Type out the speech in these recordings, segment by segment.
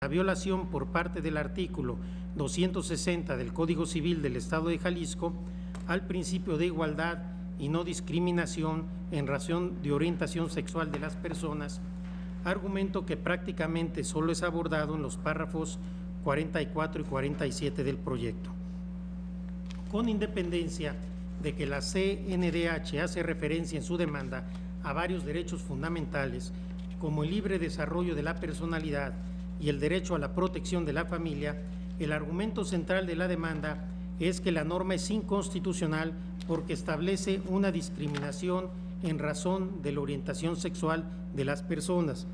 la violación por parte del artículo 260 del Código Civil del Estado de Jalisco al principio de igualdad y no discriminación en razón de orientación sexual de las personas, argumento que prácticamente solo es abordado en los párrafos 44 y 47 del proyecto. Con independencia de que la CNDH hace referencia en su demanda a varios derechos fundamentales, como el libre desarrollo de la personalidad y el derecho a la protección de la familia, el argumento central de la demanda es que la norma es inconstitucional porque establece una discriminación en razón de la orientación sexual de las personas.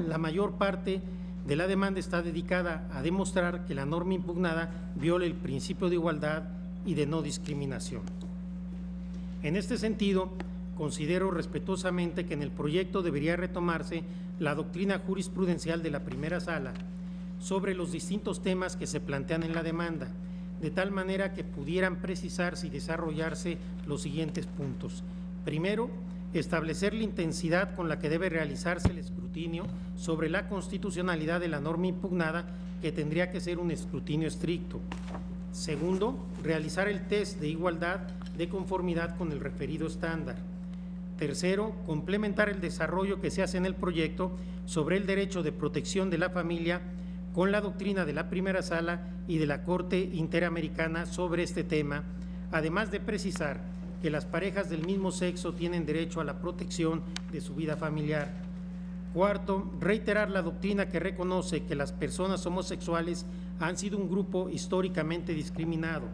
La mayor parte de la demanda está dedicada a demostrar que la norma impugnada viola el principio de igualdad y de no discriminación. En este sentido, considero respetuosamente que en el proyecto debería retomarse la doctrina jurisprudencial de la primera sala sobre los distintos temas que se plantean en la demanda, de tal manera que pudieran precisarse y desarrollarse los siguientes puntos. Primero, establecer la intensidad con la que debe realizarse el escrutinio sobre la constitucionalidad de la norma impugnada, que tendría que ser un escrutinio estricto. Segundo, realizar el test de igualdad de conformidad con el referido estándar. Tercero, complementar el desarrollo que se hace en el proyecto sobre el derecho de protección de la familia con la doctrina de la primera sala y de la Corte Interamericana sobre este tema, además de precisar que las parejas del mismo sexo tienen derecho a la protección de su vida familiar. Cuarto, reiterar la doctrina que reconoce que las personas homosexuales han sido un grupo históricamente discriminado.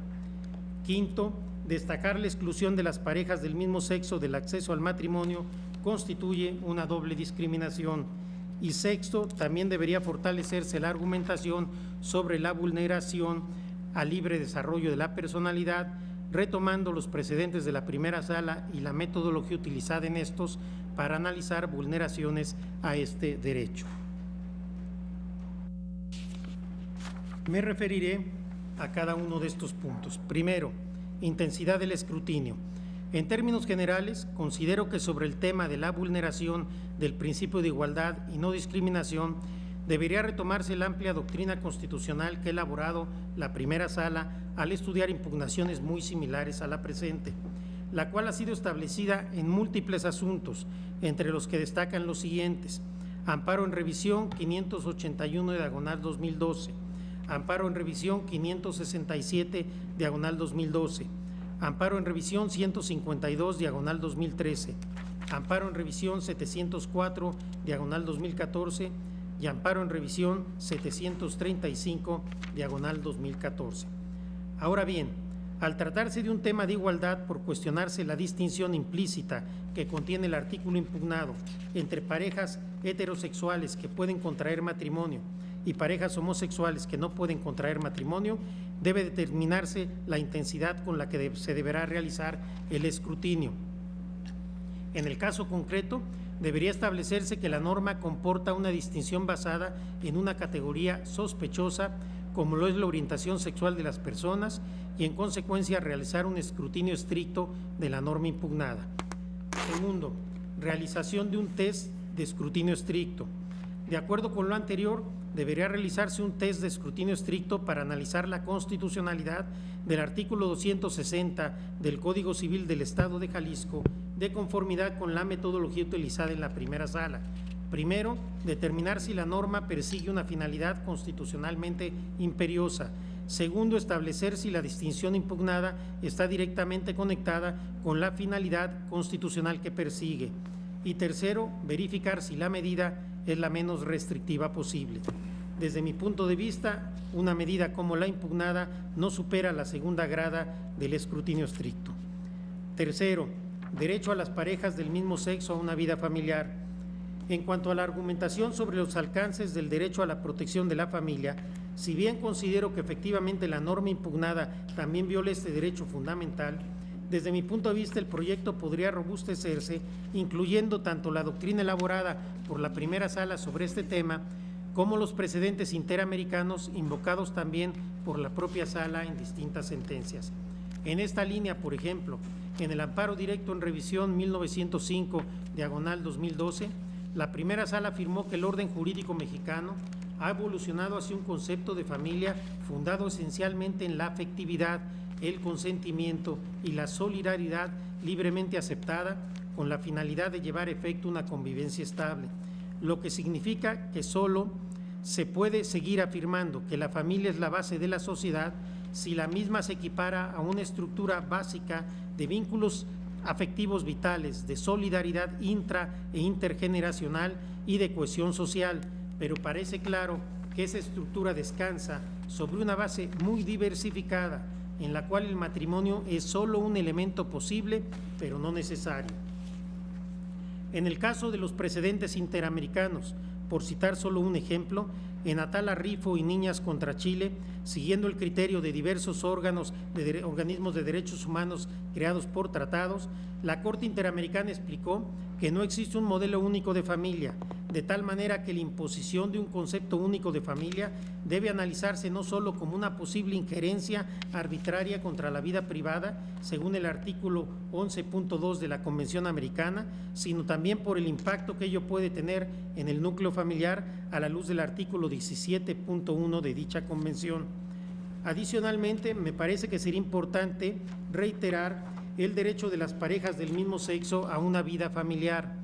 Quinto, destacar la exclusión de las parejas del mismo sexo del acceso al matrimonio constituye una doble discriminación. Y sexto, también debería fortalecerse la argumentación sobre la vulneración al libre desarrollo de la personalidad, retomando los precedentes de la primera sala y la metodología utilizada en estos para analizar vulneraciones a este derecho. Me referiré a cada uno de estos puntos. Primero, intensidad del escrutinio. En términos generales, considero que sobre el tema de la vulneración del principio de igualdad y no discriminación debería retomarse la amplia doctrina constitucional que ha elaborado la primera sala al estudiar impugnaciones muy similares a la presente, la cual ha sido establecida en múltiples asuntos, entre los que destacan los siguientes: amparo en revisión 581/2012, amparo en revisión 567 /2012, amparo en revisión 152 /2013, amparo en revisión 704 /2014 y amparo en revisión 735 /2014. Ahora bien, al tratarse de un tema de igualdad, por cuestionarse la distinción implícita que contiene el artículo impugnado entre parejas heterosexuales que pueden contraer matrimonio y parejas homosexuales que no pueden contraer matrimonio, debe determinarse la intensidad con la que se deberá realizar el escrutinio. En el caso concreto, debería establecerse que la norma comporta una distinción basada en una categoría sospechosa, como lo es la orientación sexual de las personas, y en consecuencia realizar un escrutinio estricto de la norma impugnada. Segundo, realización de un test de escrutinio estricto. De acuerdo con lo anterior, debería realizarse un test de escrutinio estricto para analizar la constitucionalidad del artículo 260 del Código Civil del Estado de Jalisco, de conformidad con la metodología utilizada en la primera sala. Primero, determinar si la norma persigue una finalidad constitucionalmente imperiosa. Segundo, establecer si la distinción impugnada está directamente conectada con la finalidad constitucional que persigue. Y tercero, verificar si la medida es la menos restrictiva posible. Desde mi punto de vista, una medida como la impugnada no supera la segunda grada del escrutinio estricto. Tercero, derecho a las parejas del mismo sexo a una vida familiar. En cuanto a la argumentación sobre los alcances del derecho a la protección de la familia, si bien considero que efectivamente la norma impugnada también viola este derecho fundamental, desde mi punto de vista el proyecto podría robustecerse, incluyendo tanto la doctrina elaborada por la primera sala sobre este tema, como los precedentes interamericanos invocados también por la propia sala en distintas sentencias. En esta línea, por ejemplo, en el amparo directo en revisión 1905/2012, la primera sala afirmó que el orden jurídico mexicano ha evolucionado hacia un concepto de familia fundado esencialmente en la afectividad, el consentimiento y la solidaridad libremente aceptada con la finalidad de llevar a efecto una convivencia estable, lo que significa que solo se puede seguir afirmando que la familia es la base de la sociedad si la misma se equipara a una estructura básica de vínculos afectivos vitales, de solidaridad intra e intergeneracional y de cohesión social, pero parece claro que esa estructura descansa sobre una base muy diversificada, en la cual el matrimonio es solo un elemento posible, pero no necesario. En el caso de los precedentes interamericanos, por citar solo un ejemplo, en Atala Rifo y Niñas contra Chile, siguiendo el criterio de diversos organismos de derechos humanos creados por tratados, la Corte Interamericana explicó que no existe un modelo único de familia, de tal manera que la imposición de un concepto único de familia debe analizarse no solo como una posible injerencia arbitraria contra la vida privada, según el artículo 11.2 de la Convención Americana, sino también por el impacto que ello puede tener en el núcleo familiar a la luz del artículo 17.1 de dicha convención. Adicionalmente, me parece que sería importante reiterar el derecho de las parejas del mismo sexo a una vida familiar.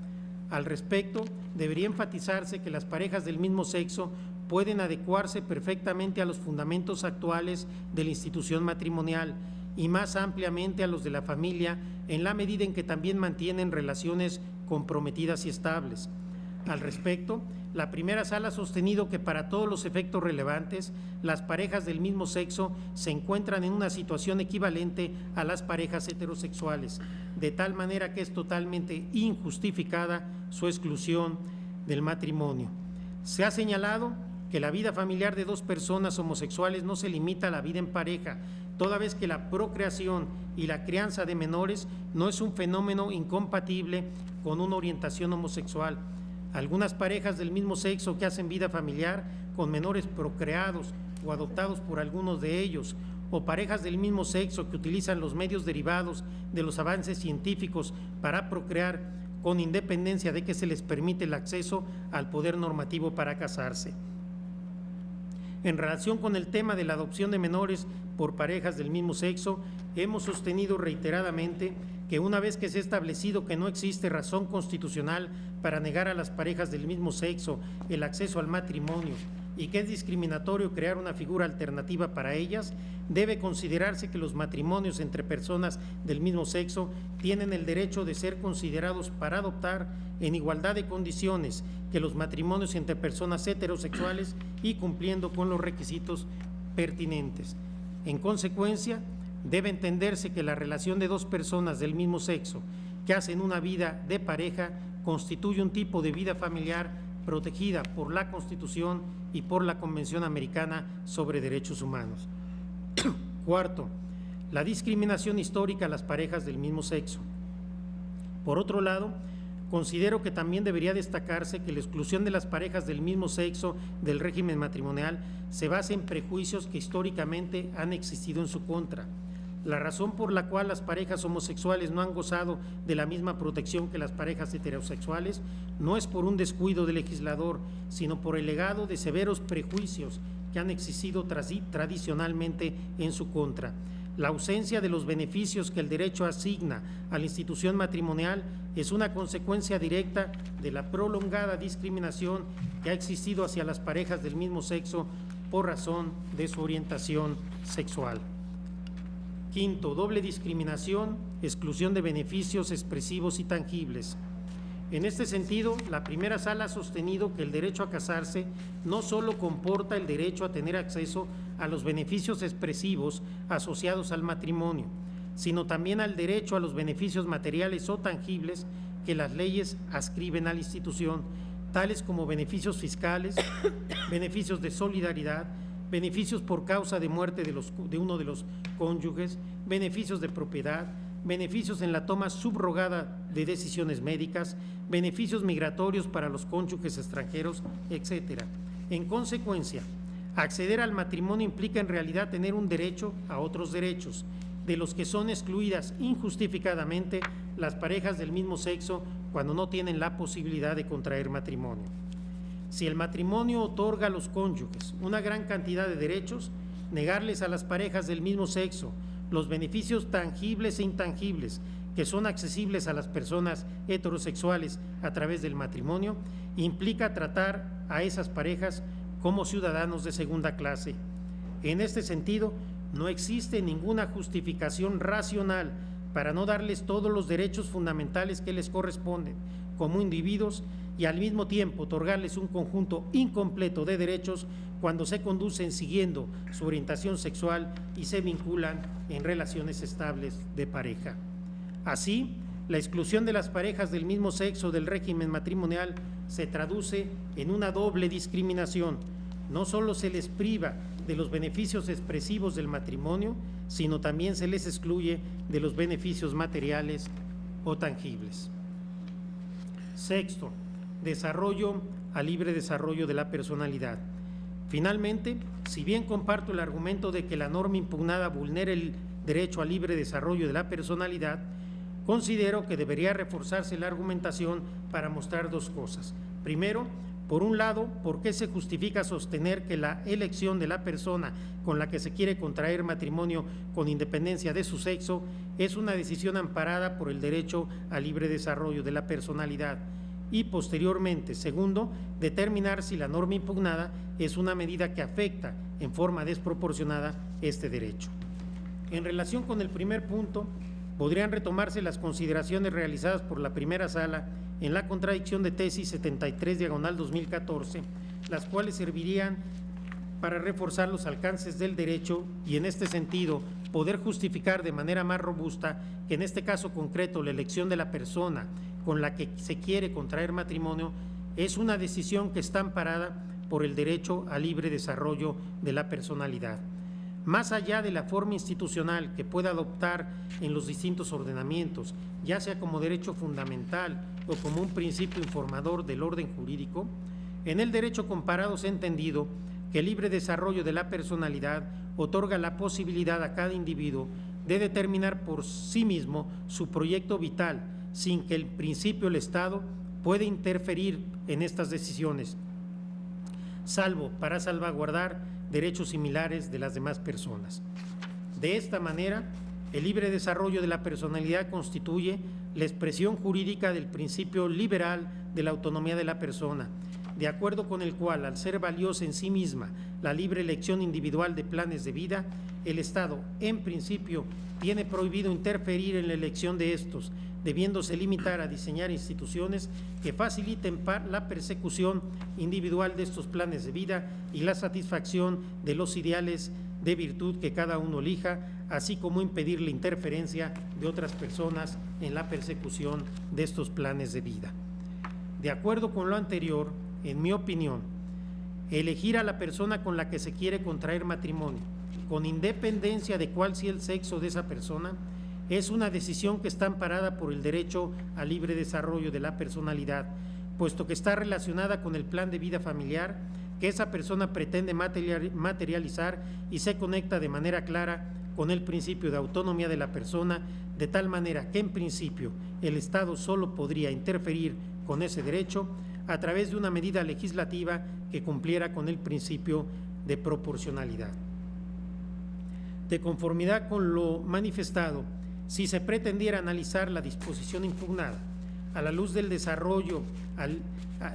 Al respecto, debería enfatizarse que las parejas del mismo sexo pueden adecuarse perfectamente a los fundamentos actuales de la institución matrimonial y más ampliamente a los de la familia, en la medida en que también mantienen relaciones comprometidas y estables. Al respecto, la primera sala ha sostenido que para todos los efectos relevantes, las parejas del mismo sexo se encuentran en una situación equivalente a las parejas heterosexuales, de tal manera que es totalmente injustificada su exclusión del matrimonio. Se ha señalado que la vida familiar de dos personas homosexuales no se limita a la vida en pareja, toda vez que la procreación y la crianza de menores no es un fenómeno incompatible con una orientación homosexual. Algunas parejas del mismo sexo que hacen vida familiar con menores procreados o adoptados por algunos de ellos, o parejas del mismo sexo que utilizan los medios derivados de los avances científicos para procrear con independencia de que se les permite el acceso al poder normativo para casarse. En relación con el tema de la adopción de menores por parejas del mismo sexo, hemos sostenido reiteradamente que una vez que se ha establecido que no existe razón constitucional para negar a las parejas del mismo sexo el acceso al matrimonio y que es discriminatorio crear una figura alternativa para ellas, debe considerarse que los matrimonios entre personas del mismo sexo tienen el derecho de ser considerados para adoptar en igualdad de condiciones que los matrimonios entre personas heterosexuales y cumpliendo con los requisitos pertinentes. En consecuencia, debe entenderse que la relación de dos personas del mismo sexo que hacen una vida de pareja constituye un tipo de vida familiar protegida por la Constitución y por la Convención Americana sobre Derechos Humanos. Cuarto, la discriminación histórica a las parejas del mismo sexo. Por otro lado, considero que también debería destacarse que la exclusión de las parejas del mismo sexo del régimen matrimonial se basa en prejuicios que históricamente han existido en su contra. La razón por la cual las parejas homosexuales no han gozado de la misma protección que las parejas heterosexuales no es por un descuido del legislador, sino por el legado de severos prejuicios que han existido tradicionalmente en su contra. La ausencia de los beneficios que el derecho asigna a la institución matrimonial es una consecuencia directa de la prolongada discriminación que ha existido hacia las parejas del mismo sexo por razón de su orientación sexual. Quinto, doble discriminación, exclusión de beneficios expresivos y tangibles. En este sentido, la primera sala ha sostenido que el derecho a casarse no solo comporta el derecho a tener acceso a los beneficios expresivos asociados al matrimonio, sino también al derecho a los beneficios materiales o tangibles que las leyes adscriben a la institución, tales como beneficios fiscales, beneficios de solidaridad, beneficios por causa de muerte de uno de los cónyuges, beneficios de propiedad, beneficios en la toma subrogada de decisiones médicas, beneficios migratorios para los cónyuges extranjeros, etc. En consecuencia, acceder al matrimonio implica en realidad tener un derecho a otros derechos, de los que son excluidas injustificadamente las parejas del mismo sexo cuando no tienen la posibilidad de contraer matrimonio. Si el matrimonio otorga a los cónyuges una gran cantidad de derechos, negarles a las parejas del mismo sexo los beneficios tangibles e intangibles que son accesibles a las personas heterosexuales a través del matrimonio, implica tratar a esas parejas como ciudadanos de segunda clase. En este sentido, no existe ninguna justificación racional para no darles todos los derechos fundamentales que les corresponden como individuos y al mismo tiempo otorgarles un conjunto incompleto de derechos cuando se conducen siguiendo su orientación sexual y se vinculan en relaciones estables de pareja. Así, la exclusión de las parejas del mismo sexo del régimen matrimonial se traduce en una doble discriminación. No solo se les priva de los beneficios expresivos del matrimonio, sino también se les excluye de los beneficios materiales o tangibles. Sexto, desarrollo al libre desarrollo de la personalidad. Finalmente, si bien comparto el argumento de que la norma impugnada vulnera el derecho al libre desarrollo de la personalidad, considero que debería reforzarse la argumentación para mostrar dos cosas. Primero, por un lado, ¿por qué se justifica sostener que la elección de la persona con la que se quiere contraer matrimonio con independencia de su sexo es una decisión amparada por el derecho al libre desarrollo de la personalidad? Y posteriormente, segundo, determinar si la norma impugnada es una medida que afecta en forma desproporcionada este derecho. En relación con el primer punto, podrían retomarse las consideraciones realizadas por la primera sala en la contradicción de tesis 73/2014, las cuales servirían para reforzar los alcances del derecho y en este sentido poder justificar de manera más robusta que en este caso concreto la elección de la persona con la que se quiere contraer matrimonio es una decisión que está amparada por el derecho al libre desarrollo de la personalidad. Más allá de la forma institucional que pueda adoptar en los distintos ordenamientos, ya sea como derecho fundamental o como un principio informador del orden jurídico, en el derecho comparado se ha entendido que el libre desarrollo de la personalidad otorga la posibilidad a cada individuo de determinar por sí mismo su proyecto vital, sin que el principio del Estado pueda interferir en estas decisiones, salvo para salvaguardar derechos similares de las demás personas. De esta manera, el libre desarrollo de la personalidad constituye la expresión jurídica del principio liberal de la autonomía de la persona, de acuerdo con el cual, al ser valiosa en sí misma la libre elección individual de planes de vida, el Estado, en principio, tiene prohibido interferir en la elección de estos, debiéndose limitar a diseñar instituciones que faciliten la persecución individual de estos planes de vida y la satisfacción de los ideales de virtud que cada uno elija, así como impedir la interferencia de otras personas en la persecución de estos planes de vida. De acuerdo con lo anterior, en mi opinión, elegir a la persona con la que se quiere contraer matrimonio, con independencia de cuál sea el sexo de esa persona, es una decisión que está amparada por el derecho al libre desarrollo de la personalidad, puesto que está relacionada con el plan de vida familiar que esa persona pretende materializar y se conecta de manera clara con el principio de autonomía de la persona, de tal manera que en principio el Estado solo podría interferir con ese derecho a través de una medida legislativa que cumpliera con el principio de proporcionalidad. De conformidad con lo manifestado, si se pretendiera analizar la disposición impugnada a la luz del desarrollo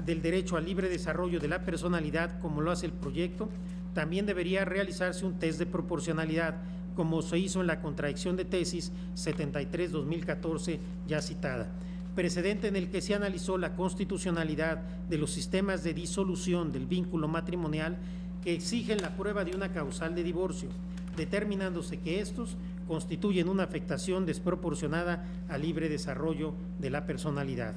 del derecho al libre desarrollo de la personalidad, como lo hace el proyecto, también debería realizarse un test de proporcionalidad, como se hizo en la contradicción de tesis 73/2014 ya citada, precedente en el que se analizó la constitucionalidad de los sistemas de disolución del vínculo matrimonial que exigen la prueba de una causal de divorcio, determinándose que estos constituyen una afectación desproporcionada al libre desarrollo de la personalidad.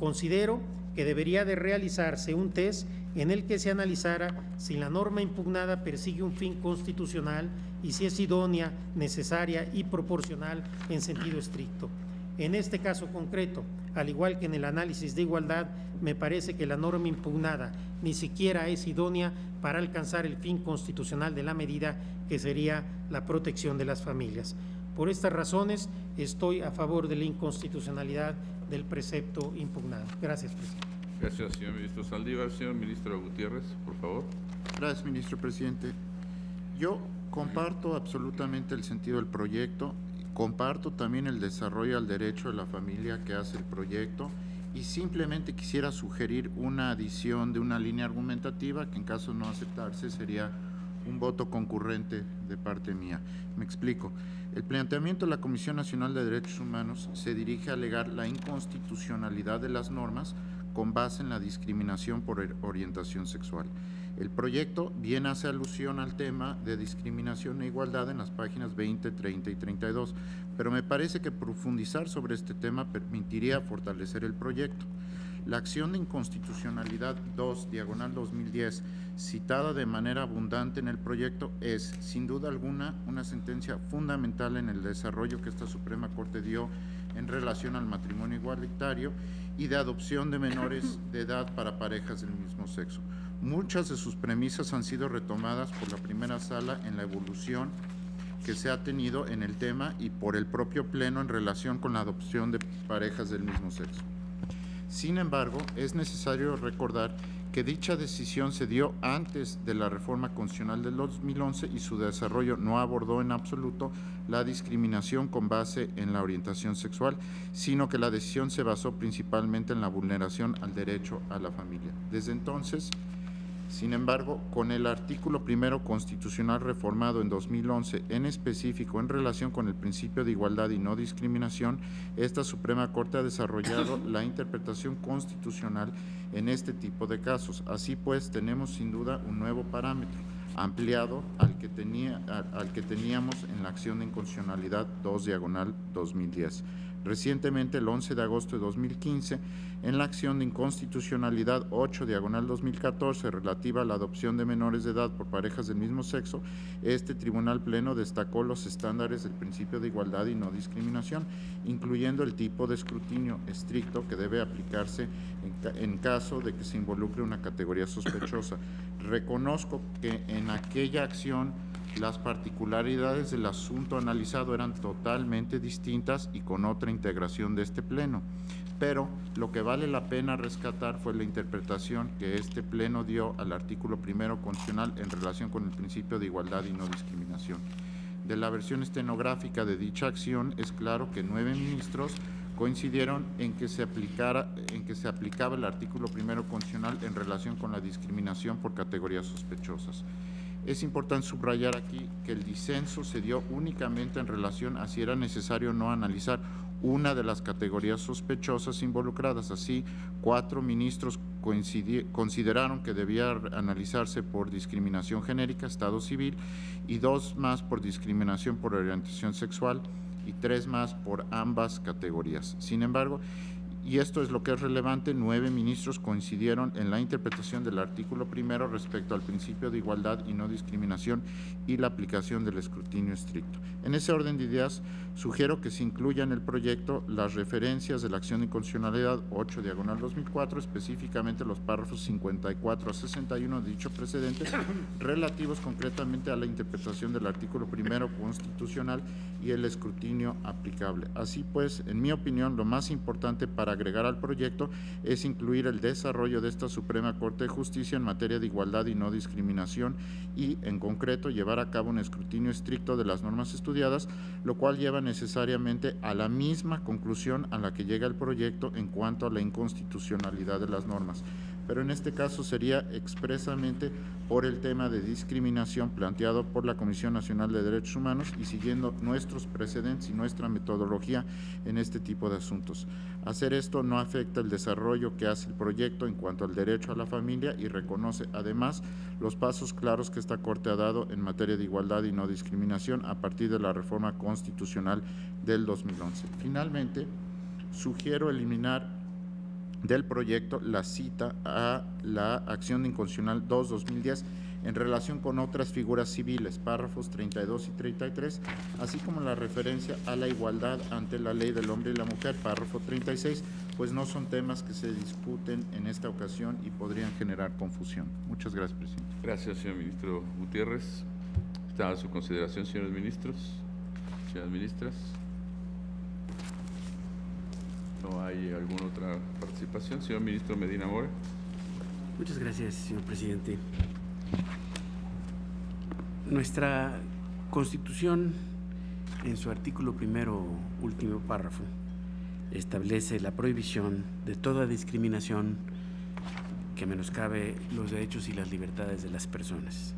Considero que debería de realizarse un test en el que se analizara si la norma impugnada persigue un fin constitucional y si es idónea, necesaria y proporcional en sentido estricto. En este caso concreto, al igual que en el análisis de igualdad, me parece que la norma impugnada ni siquiera es idónea para alcanzar el fin constitucional de la medida, que sería la protección de las familias. Por estas razones, estoy a favor de la inconstitucionalidad del precepto impugnado. Gracias, presidente. Gracias, señor ministro Saldívar. Señor ministro Gutiérrez, por favor. Gracias, ministro presidente. Yo comparto absolutamente el sentido del proyecto, comparto también el desarrollo al derecho de la familia que hace el proyecto y simplemente quisiera sugerir una adición de una línea argumentativa que en caso de no aceptarse sería un voto concurrente de parte mía. Me explico. El planteamiento de la Comisión Nacional de Derechos Humanos se dirige a alegar la inconstitucionalidad de las normas con base en la discriminación por orientación sexual. El proyecto bien hace alusión al tema de discriminación e igualdad en las páginas 20, 30 y 32, pero me parece que profundizar sobre este tema permitiría fortalecer el proyecto. La acción de inconstitucionalidad 2/2010, citada de manera abundante en el proyecto, es, sin duda alguna, una sentencia fundamental en el desarrollo que esta Suprema Corte dio en relación al matrimonio igualitario y de adopción de menores de edad para parejas del mismo sexo. Muchas de sus premisas han sido retomadas por la primera sala en la evolución que se ha tenido en el tema y por el propio Pleno en relación con la adopción de parejas del mismo sexo. Sin embargo, es necesario recordar que dicha decisión se dio antes de la reforma constitucional del 2011 y su desarrollo no abordó en absoluto la discriminación con base en la orientación sexual, sino que la decisión se basó principalmente en la vulneración al derecho a la familia. Desde entonces, sin embargo, con el artículo primero constitucional reformado en 2011, en específico en relación con el principio de igualdad y no discriminación, esta Suprema Corte ha desarrollado la interpretación constitucional en este tipo de casos. Así pues, tenemos sin duda un nuevo parámetro, ampliado al que teníamos en la acción de inconstitucionalidad 2/2010. Recientemente, el 11 de agosto de 2015, en la acción de inconstitucionalidad 8/2014 relativa a la adopción de menores de edad por parejas del mismo sexo, este Tribunal Pleno destacó los estándares del principio de igualdad y no discriminación, incluyendo el tipo de escrutinio estricto que debe aplicarse en caso de que se involucre una categoría sospechosa. Reconozco que en aquella acción las particularidades del asunto analizado eran totalmente distintas y con otra integración de este Pleno. Pero lo que vale la pena rescatar fue la interpretación que este Pleno dio al artículo primero constitucional en relación con el principio de igualdad y no discriminación. De la versión estenográfica de dicha acción es claro que 9 ministros coincidieron en que se aplicaba el artículo primero constitucional en relación con la discriminación por categorías sospechosas. Es importante subrayar aquí que el disenso se dio únicamente en relación a si era necesario o no analizar una de las categorías sospechosas involucradas. Así, 4 ministros consideraron que debía analizarse por discriminación genérica, estado civil, y 2 más por discriminación por orientación sexual y 3 más por ambas categorías. Sin embargo, y esto es lo que es relevante, 9 ministros coincidieron en la interpretación del artículo primero respecto al principio de igualdad y no discriminación y la aplicación del escrutinio estricto. En ese orden de ideas, sugiero que se incluya en el proyecto las referencias de la acción de inconstitucionalidad 8/2004, específicamente los párrafos 54 a 61 de dicho precedente, relativos concretamente a la interpretación del artículo primero constitucional y el escrutinio aplicable. Así pues, en mi opinión, lo más importante para agregar al proyecto es incluir el desarrollo de esta Suprema Corte de Justicia en materia de igualdad y no discriminación y, en concreto, llevar a cabo un escrutinio estricto de las normas estudiadas, lo cual lleva necesariamente a la misma conclusión a la que llega el proyecto en cuanto a la inconstitucionalidad de las normas. Pero en este caso sería expresamente por el tema de discriminación planteado por la Comisión Nacional de Derechos Humanos y siguiendo nuestros precedentes y nuestra metodología en este tipo de asuntos. Hacer esto no afecta el desarrollo que hace el proyecto en cuanto al derecho a la familia y reconoce además los pasos claros que esta Corte ha dado en materia de igualdad y no discriminación a partir de la reforma constitucional del 2011. Finalmente, sugiero eliminar del proyecto la cita a la acción de inconstitucional 2/2010 en relación con otras figuras civiles, párrafos 32 y 33, así como la referencia a la igualdad ante la ley del hombre y la mujer, párrafo 36, pues no son temas que se discuten en esta ocasión y podrían generar confusión. Muchas gracias, presidente. Gracias, señor ministro Gutiérrez. Está a su consideración, señores ministros, señoras ministras. No hay alguna otra participación. Señor Ministro Medina Mora. Muchas gracias, señor presidente. Nuestra Constitución, en su artículo primero, último párrafo, establece la prohibición de toda discriminación que menoscabe los derechos y las libertades de las personas,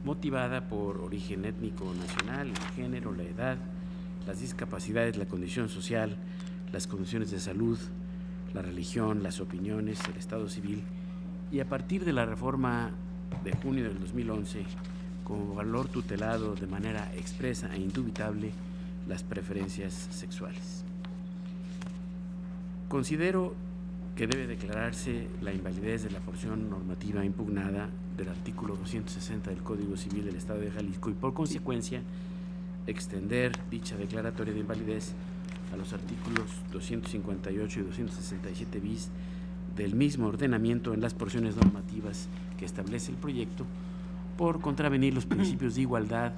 motivada por origen étnico nacional, el género, la edad, las discapacidades, la condición social, las condiciones de salud, la religión, las opiniones, el estado civil, y a partir de la reforma de junio del 2011, como valor tutelado de manera expresa e indubitable las preferencias sexuales. Considero que debe declararse la invalidez de la porción normativa impugnada del artículo 260 del Código Civil del Estado de Jalisco y, por consecuencia, extender dicha declaratoria de invalidez a los artículos 258 y 267 bis del mismo ordenamiento en las porciones normativas que establece el proyecto, por contravenir los principios de igualdad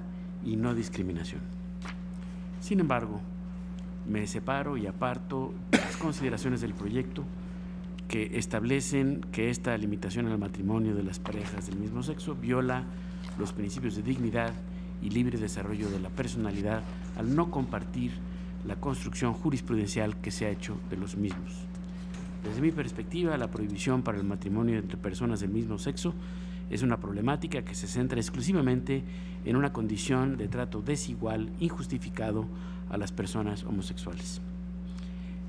y no discriminación. Sin embargo, me separo y aparto las consideraciones del proyecto que establecen que esta limitación al matrimonio de las parejas del mismo sexo viola los principios de dignidad y libre desarrollo de la personalidad al no compartir la construcción jurisprudencial que se ha hecho de los mismos. Desde mi perspectiva, la prohibición para el matrimonio entre personas del mismo sexo es una problemática que se centra exclusivamente en una condición de trato desigual, injustificado a las personas homosexuales.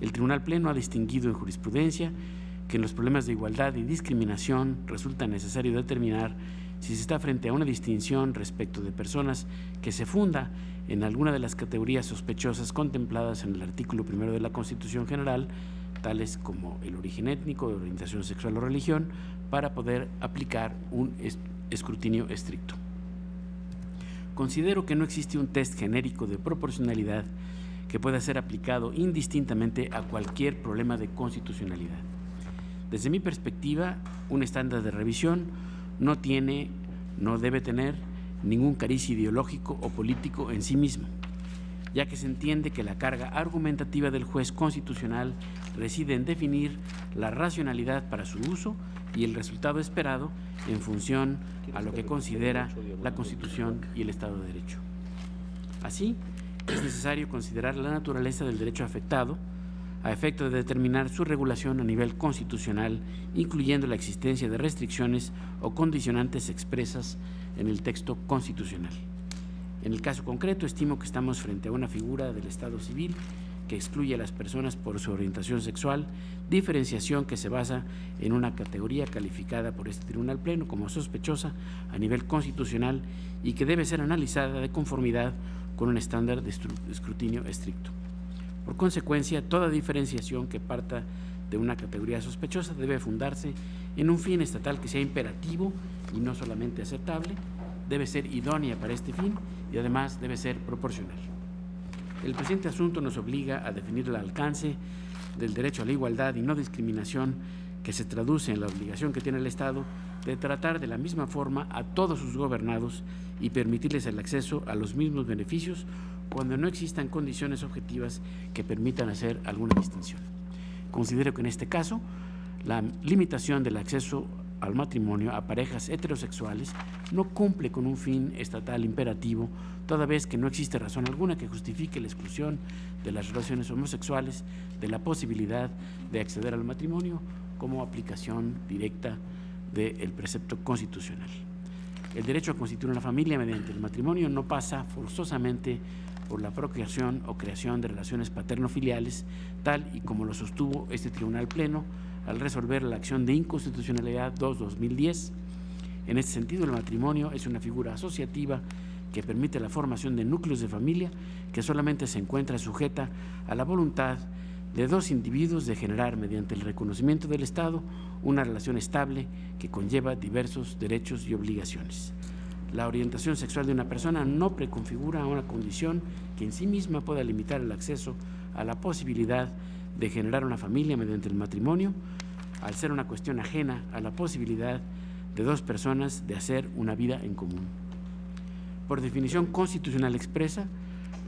El Tribunal Pleno ha distinguido en jurisprudencia que en los problemas de igualdad y discriminación resulta necesario determinar si se está frente a una distinción respecto de personas que se funda en alguna de las categorías sospechosas contempladas en el artículo primero de la Constitución General, tales como el origen étnico, orientación sexual o religión, para poder aplicar un escrutinio estricto. Considero que no existe un test genérico de proporcionalidad que pueda ser aplicado indistintamente a cualquier problema de constitucionalidad. Desde mi perspectiva, un estándar de revisión no debe tener ningún cariz ideológico o político en sí mismo, ya que se entiende que la carga argumentativa del juez constitucional reside en definir la racionalidad para su uso y el resultado esperado en función a lo que considera la Constitución y el Estado de Derecho. Así, es necesario considerar la naturaleza del derecho afectado a efecto de determinar su regulación a nivel constitucional, incluyendo la existencia de restricciones o condicionantes expresas en el texto constitucional. En el caso concreto, estimo que estamos frente a una figura del Estado civil que excluye a las personas por su orientación sexual, diferenciación que se basa en una categoría calificada por este Tribunal Pleno como sospechosa a nivel constitucional y que debe ser analizada de conformidad con un estándar de escrutinio estricto. Por consecuencia, toda diferenciación que parta de una categoría sospechosa debe fundarse en un fin estatal que sea imperativo y no solamente aceptable, debe ser idónea para este fin y además debe ser proporcional. El presente asunto nos obliga a definir el alcance del derecho a la igualdad y no discriminación, que se traduce en la obligación que tiene el Estado de tratar de la misma forma a todos sus gobernados y permitirles el acceso a los mismos beneficios cuando no existan condiciones objetivas que permitan hacer alguna distinción. Considero que en este caso la limitación del acceso al matrimonio a parejas heterosexuales no cumple con un fin estatal imperativo, toda vez que no existe razón alguna que justifique la exclusión de las relaciones homosexuales de la posibilidad de acceder al matrimonio como aplicación directa del precepto constitucional. El derecho a constituir una familia mediante el matrimonio no pasa forzosamente por la procreación o creación de relaciones paterno-filiales, tal y como lo sostuvo este Tribunal Pleno al resolver la acción de inconstitucionalidad 2/2010. En este sentido, el matrimonio es una figura asociativa que permite la formación de núcleos de familia que solamente se encuentra sujeta a la voluntad de dos individuos de generar, mediante el reconocimiento del Estado, una relación estable que conlleva diversos derechos y obligaciones. La orientación sexual de una persona no preconfigura una condición que en sí misma pueda limitar el acceso a la posibilidad de generar una familia mediante el matrimonio, al ser una cuestión ajena a la posibilidad de dos personas de hacer una vida en común. Por definición constitucional expresa,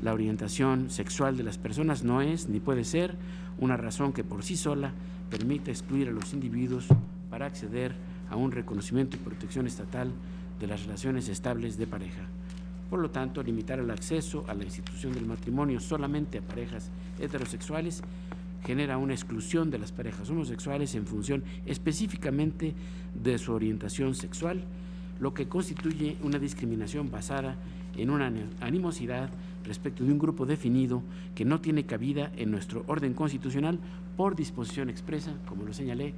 La orientación sexual de las personas no es ni puede ser una razón que por sí sola permita excluir a los individuos para acceder a un reconocimiento y protección estatal de las relaciones estables de pareja. Por lo tanto, limitar el acceso a la institución del matrimonio solamente a parejas heterosexuales genera una exclusión de las parejas homosexuales en función específicamente de su orientación sexual, lo que constituye una discriminación basada en una animosidad respecto de un grupo definido que no tiene cabida en nuestro orden constitucional por disposición expresa, como lo señalé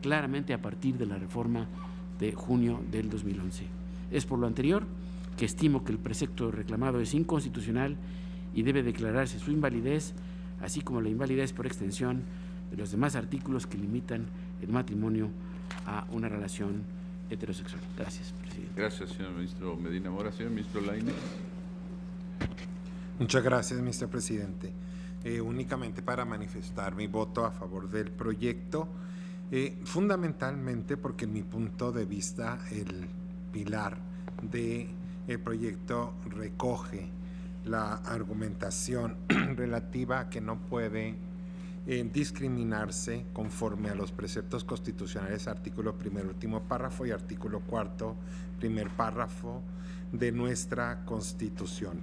claramente a partir de la reforma de junio del 2011. Es por lo anterior que estimo que el precepto reclamado es inconstitucional y debe declararse su invalidez, así como la invalidez por extensión de los demás artículos que limitan el matrimonio a una relación heterosexual. Gracias, presidente. Gracias, señor ministro Medina Mora. Señor ministro Lainez. Muchas gracias, Mr. Presidente. Únicamente para manifestar mi voto a favor del proyecto, fundamentalmente porque en mi punto de vista el pilar del proyecto recoge la argumentación relativa a que no puede discriminarse conforme a los preceptos constitucionales, artículo primero, último párrafo, y artículo cuarto, primer párrafo de nuestra Constitución.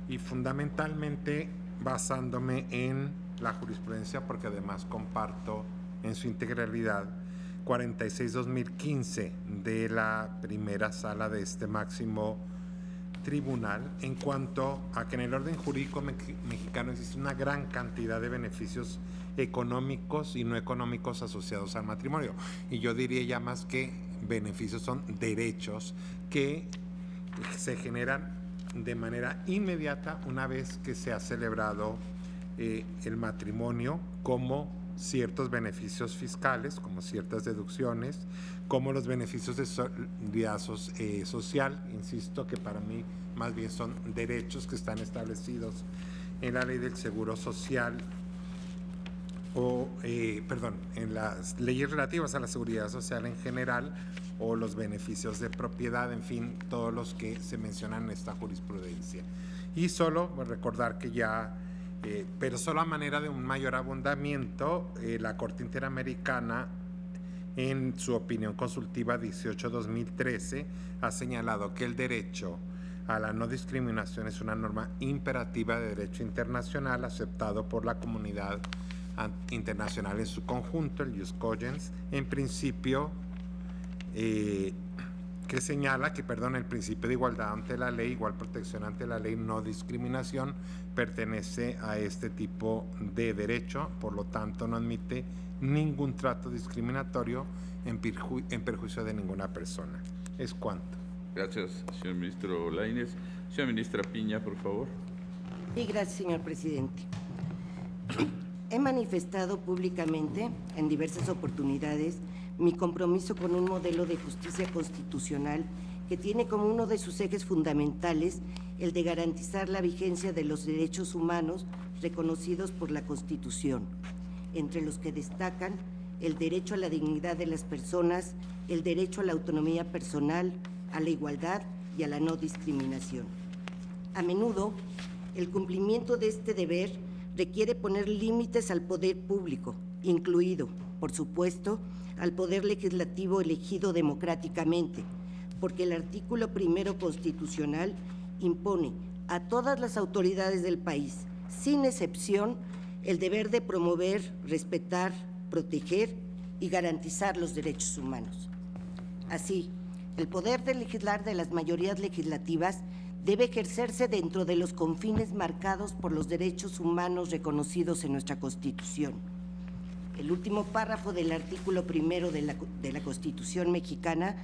Y fundamentalmente basándome en la jurisprudencia, porque además comparto en su integralidad 46-2015 de la primera sala de este máximo tribunal, en cuanto a que en el orden jurídico mexicano existe una gran cantidad de beneficios económicos y no económicos asociados al matrimonio. Y yo diría ya más que beneficios, son derechos que se generan de manera inmediata una vez que se ha celebrado el matrimonio, como ciertos beneficios fiscales, como ciertas deducciones, como los beneficios de solidaridad social, insisto que para mí más bien son derechos que están establecidos en la ley del Seguro Social en las leyes relativas a la seguridad social en general, o los beneficios de propiedad, en fin, todos los que se mencionan en esta jurisprudencia. Y solo recordar que ya, pero solo a manera de un mayor abundamiento, la Corte Interamericana, en su opinión consultiva 18-2013, ha señalado que el derecho a la no discriminación es una norma imperativa de derecho internacional aceptado por la comunidad internacional en su conjunto, el jus cogens, en principio que señala que, el principio de igualdad ante la ley, igual protección ante la ley, no discriminación, pertenece a este tipo de derecho, por lo tanto no admite ningún trato discriminatorio en perjuicio de ninguna persona. Es cuanto. Gracias, señor ministro Lainez. Señora ministra Piña, por favor. Sí, gracias, señor presidente. He manifestado públicamente en diversas oportunidades mi compromiso con un modelo de justicia constitucional que tiene como uno de sus ejes fundamentales el de garantizar la vigencia de los derechos humanos reconocidos por la Constitución, entre los que destacan el derecho a la dignidad de las personas, el derecho a la autonomía personal, a la igualdad y a la no discriminación. A menudo, el cumplimiento de este deber requiere poner límites al poder público, incluido, por supuesto, al poder legislativo elegido democráticamente, porque el artículo primero constitucional impone a todas las autoridades del país, sin excepción, el deber de promover, respetar, proteger y garantizar los derechos humanos. Así, el poder de legislar de las mayorías legislativas debe ejercerse dentro de los confines marcados por los derechos humanos reconocidos en nuestra Constitución. El último párrafo del artículo primero de la Constitución mexicana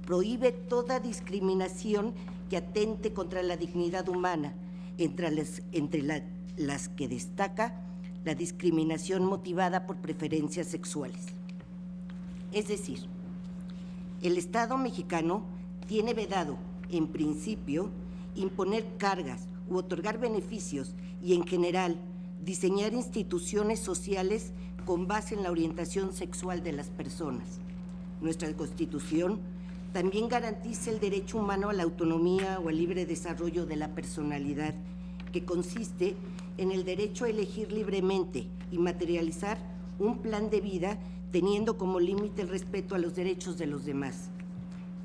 prohíbe toda discriminación que atente contra la dignidad humana, entre las que destaca la discriminación motivada por preferencias sexuales. Es decir, el Estado mexicano tiene vedado, en principio, imponer cargas u otorgar beneficios y, en general, diseñar instituciones sociales con base en la orientación sexual de las personas. Nuestra Constitución también garantiza el derecho humano a la autonomía o al libre desarrollo de la personalidad que consiste en el derecho a elegir libremente y materializar un plan de vida teniendo como límite el respeto a los derechos de los demás.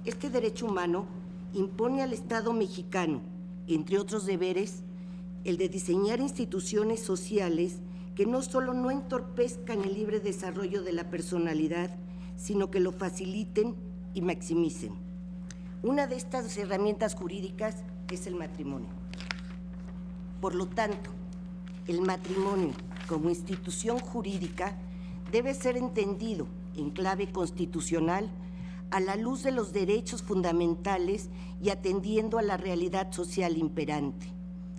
Este derecho humano impone al Estado mexicano, entre otros deberes, el de diseñar instituciones sociales que no solo no entorpezcan el libre desarrollo de la personalidad, sino que lo faciliten y maximicen. Una de estas herramientas jurídicas es el matrimonio. Por lo tanto, el matrimonio como institución jurídica debe ser entendido en clave constitucional a la luz de los derechos fundamentales y atendiendo a la realidad social imperante.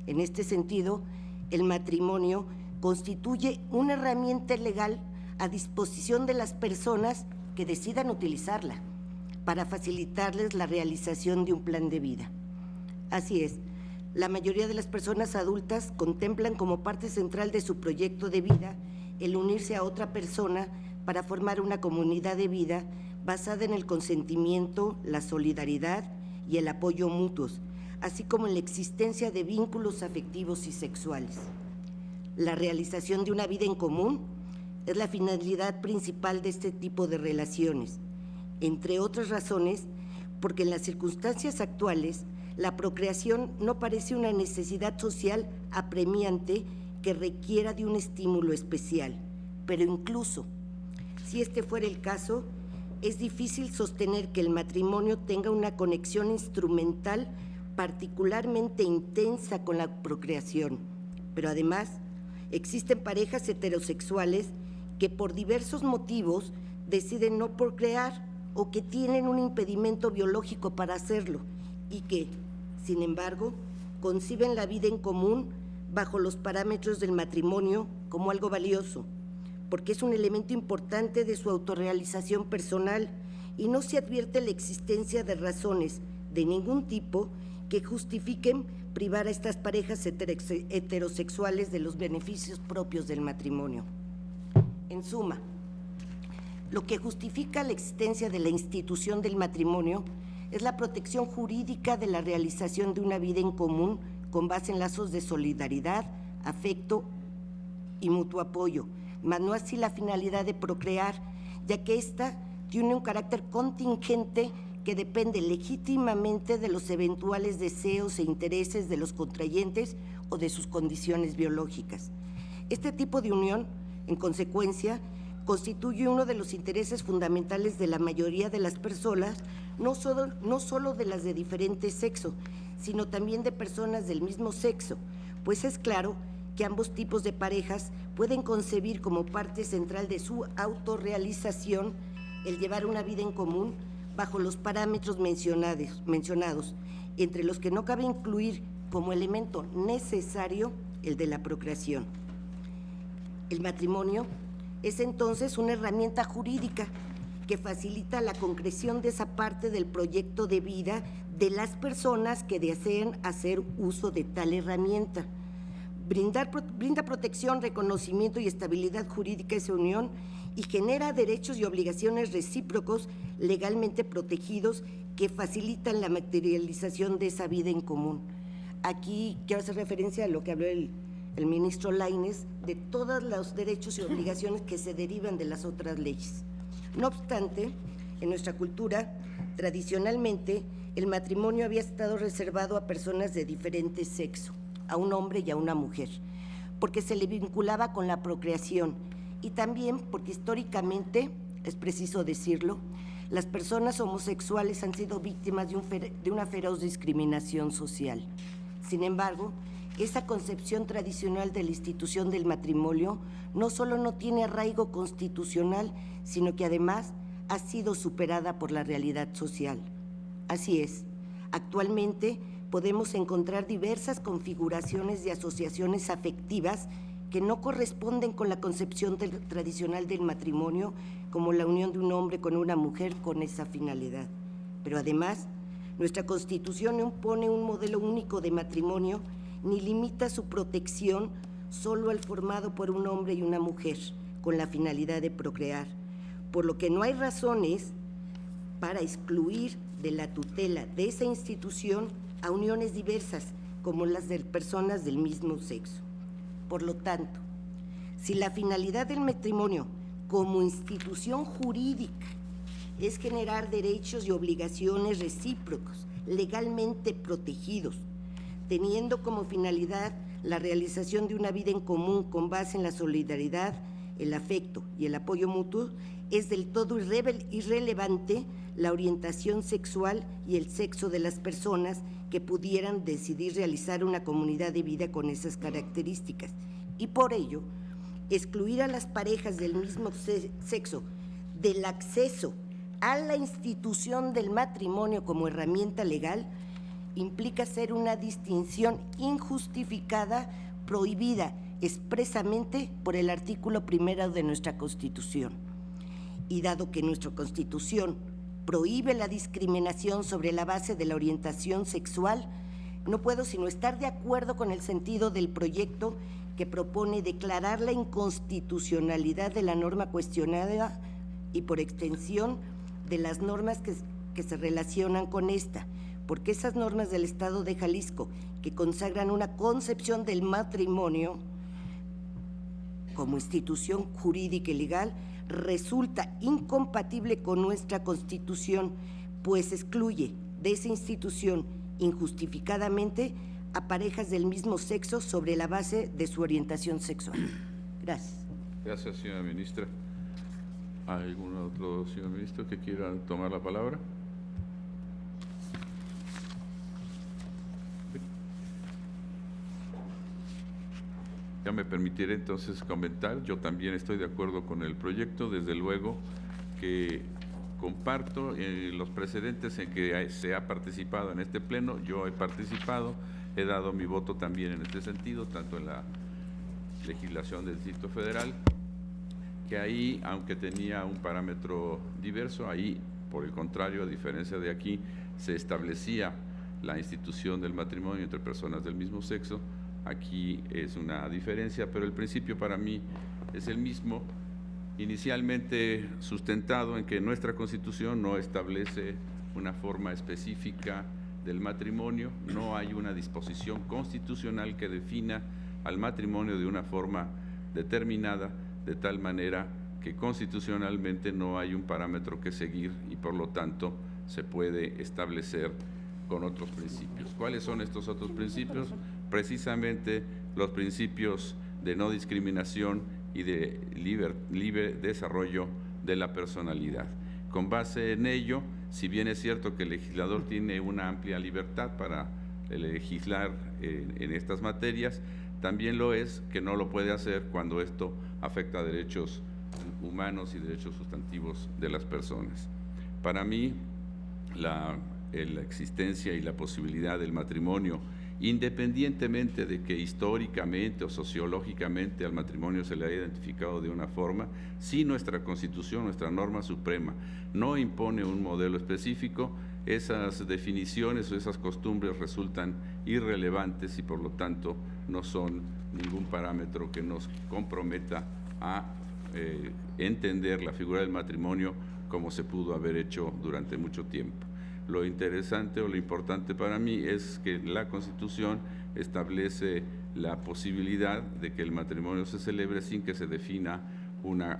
En este sentido, el matrimonio constituye una herramienta legal a disposición de las personas que decidan utilizarla para facilitarles la realización de un plan de vida. Así es, la mayoría de las personas adultas contemplan como parte central de su proyecto de vida el unirse a otra persona para formar una comunidad de vida basada en el consentimiento, la solidaridad y el apoyo mutuos, así como en la existencia de vínculos afectivos y sexuales. La realización de una vida en común es la finalidad principal de este tipo de relaciones, entre otras razones, porque en las circunstancias actuales la procreación no parece una necesidad social apremiante que requiera de un estímulo especial, pero incluso si este fuera el caso, es difícil sostener que el matrimonio tenga una conexión instrumental particularmente intensa con la procreación, pero además existen parejas heterosexuales que por diversos motivos deciden no procrear o que tienen un impedimento biológico para hacerlo y que, sin embargo, conciben la vida en común bajo los parámetros del matrimonio como algo valioso, porque es un elemento importante de su autorrealización personal y no se advierte la existencia de razones de ningún tipo que justifiquen privar a estas parejas heterosexuales de los beneficios propios del matrimonio. En suma, lo que justifica la existencia de la institución del matrimonio es la protección jurídica de la realización de una vida en común con base en lazos de solidaridad, afecto y mutuo apoyo, mas no así la finalidad de procrear, ya que ésta tiene un carácter contingente que depende legítimamente de los eventuales deseos e intereses de los contrayentes o de sus condiciones biológicas. Este tipo de unión, en consecuencia, constituye uno de los intereses fundamentales de la mayoría de las personas, no solo de las de diferente sexo, sino también de personas del mismo sexo, pues es claro que ambos tipos de parejas pueden concebir como parte central de su autorrealización el llevar una vida en común bajo los parámetros mencionados, entre los que no cabe incluir como elemento necesario el de la procreación. El matrimonio es entonces una herramienta jurídica que facilita la concreción de esa parte del proyecto de vida de las personas que deseen hacer uso de tal herramienta. Brinda protección, reconocimiento y estabilidad jurídica a esa unión y genera derechos y obligaciones recíprocos legalmente protegidos que facilitan la materialización de esa vida en común. Aquí quiero hacer referencia a lo que habló el ministro Lainez, de todos los derechos y obligaciones que se derivan de las otras leyes. No obstante, en nuestra cultura, tradicionalmente, el matrimonio había estado reservado a personas de diferente sexo, a un hombre y a una mujer, porque se le vinculaba con la procreación y también porque históricamente, es preciso decirlo, las personas homosexuales han sido víctimas de una feroz discriminación social. Sin embargo, esa concepción tradicional de la institución del matrimonio no solo no tiene arraigo constitucional, sino que además ha sido superada por la realidad social. Así es, actualmente podemos encontrar diversas configuraciones de asociaciones afectivas que no corresponden con la concepción tradicional del matrimonio, como la unión de un hombre con una mujer con esa finalidad. Pero además, nuestra Constitución no impone un modelo único de matrimonio ni limita su protección solo al formado por un hombre y una mujer con la finalidad de procrear, por lo que no hay razones para excluir de la tutela de esa institución a uniones diversas como las de personas del mismo sexo. Por lo tanto, si la finalidad del matrimonio como institución jurídica es generar derechos y obligaciones recíprocos, legalmente protegidos, teniendo como finalidad la realización de una vida en común con base en la solidaridad, el afecto y el apoyo mutuo, es del todo irrelevante la orientación sexual y el sexo de las personas que pudieran decidir realizar una comunidad de vida con esas características. Y por ello, excluir a las parejas del mismo sexo del acceso a la institución del matrimonio como herramienta legal implica hacer una distinción injustificada, prohibida expresamente por el artículo 1 de nuestra Constitución. Y dado que nuestra Constitución prohíbe la discriminación sobre la base de la orientación sexual, no puedo sino estar de acuerdo con el sentido del proyecto que propone declarar la inconstitucionalidad de la norma cuestionada y, por extensión, de las normas que se relacionan con esta, porque esas normas del Estado de Jalisco que consagran una concepción del matrimonio como institución jurídica y legal resulta incompatible con nuestra Constitución, pues excluye de esa institución injustificadamente a parejas del mismo sexo sobre la base de su orientación sexual. Gracias. Gracias, señora ministra. ¿Hay algún otro señor ministro que quiera tomar la palabra? Ya me permitiré entonces comentar. Yo también estoy de acuerdo con el proyecto, desde luego que comparto los precedentes en que se ha participado en este pleno. Yo he participado, he dado mi voto también en este sentido, tanto en la legislación del Distrito Federal, que ahí, aunque tenía un parámetro diverso, ahí, por el contrario, a diferencia de aquí, se establecía la institución del matrimonio entre personas del mismo sexo. Aquí es una diferencia, pero el principio para mí es el mismo, inicialmente sustentado en que nuestra Constitución no establece una forma específica del matrimonio, no hay una disposición constitucional que defina al matrimonio de una forma determinada, de tal manera que constitucionalmente no hay un parámetro que seguir y por lo tanto se puede establecer con otros principios. ¿Cuáles son estos otros principios? Precisamente los principios de no discriminación y de libre desarrollo de la personalidad. Con base en ello, si bien es cierto que el legislador tiene una amplia libertad para legislar en estas materias, también lo es que no lo puede hacer cuando esto afecta a derechos humanos y derechos sustantivos de las personas. Para mí, la existencia y la posibilidad del matrimonio, independientemente de que históricamente o sociológicamente al matrimonio se le haya identificado de una forma, si nuestra Constitución, nuestra norma suprema, no impone un modelo específico, esas definiciones o esas costumbres resultan irrelevantes y por lo tanto no son ningún parámetro que nos comprometa a entender la figura del matrimonio como se pudo haber hecho durante mucho tiempo. Lo interesante o lo importante para mí es que la Constitución establece la posibilidad de que el matrimonio se celebre sin que se defina una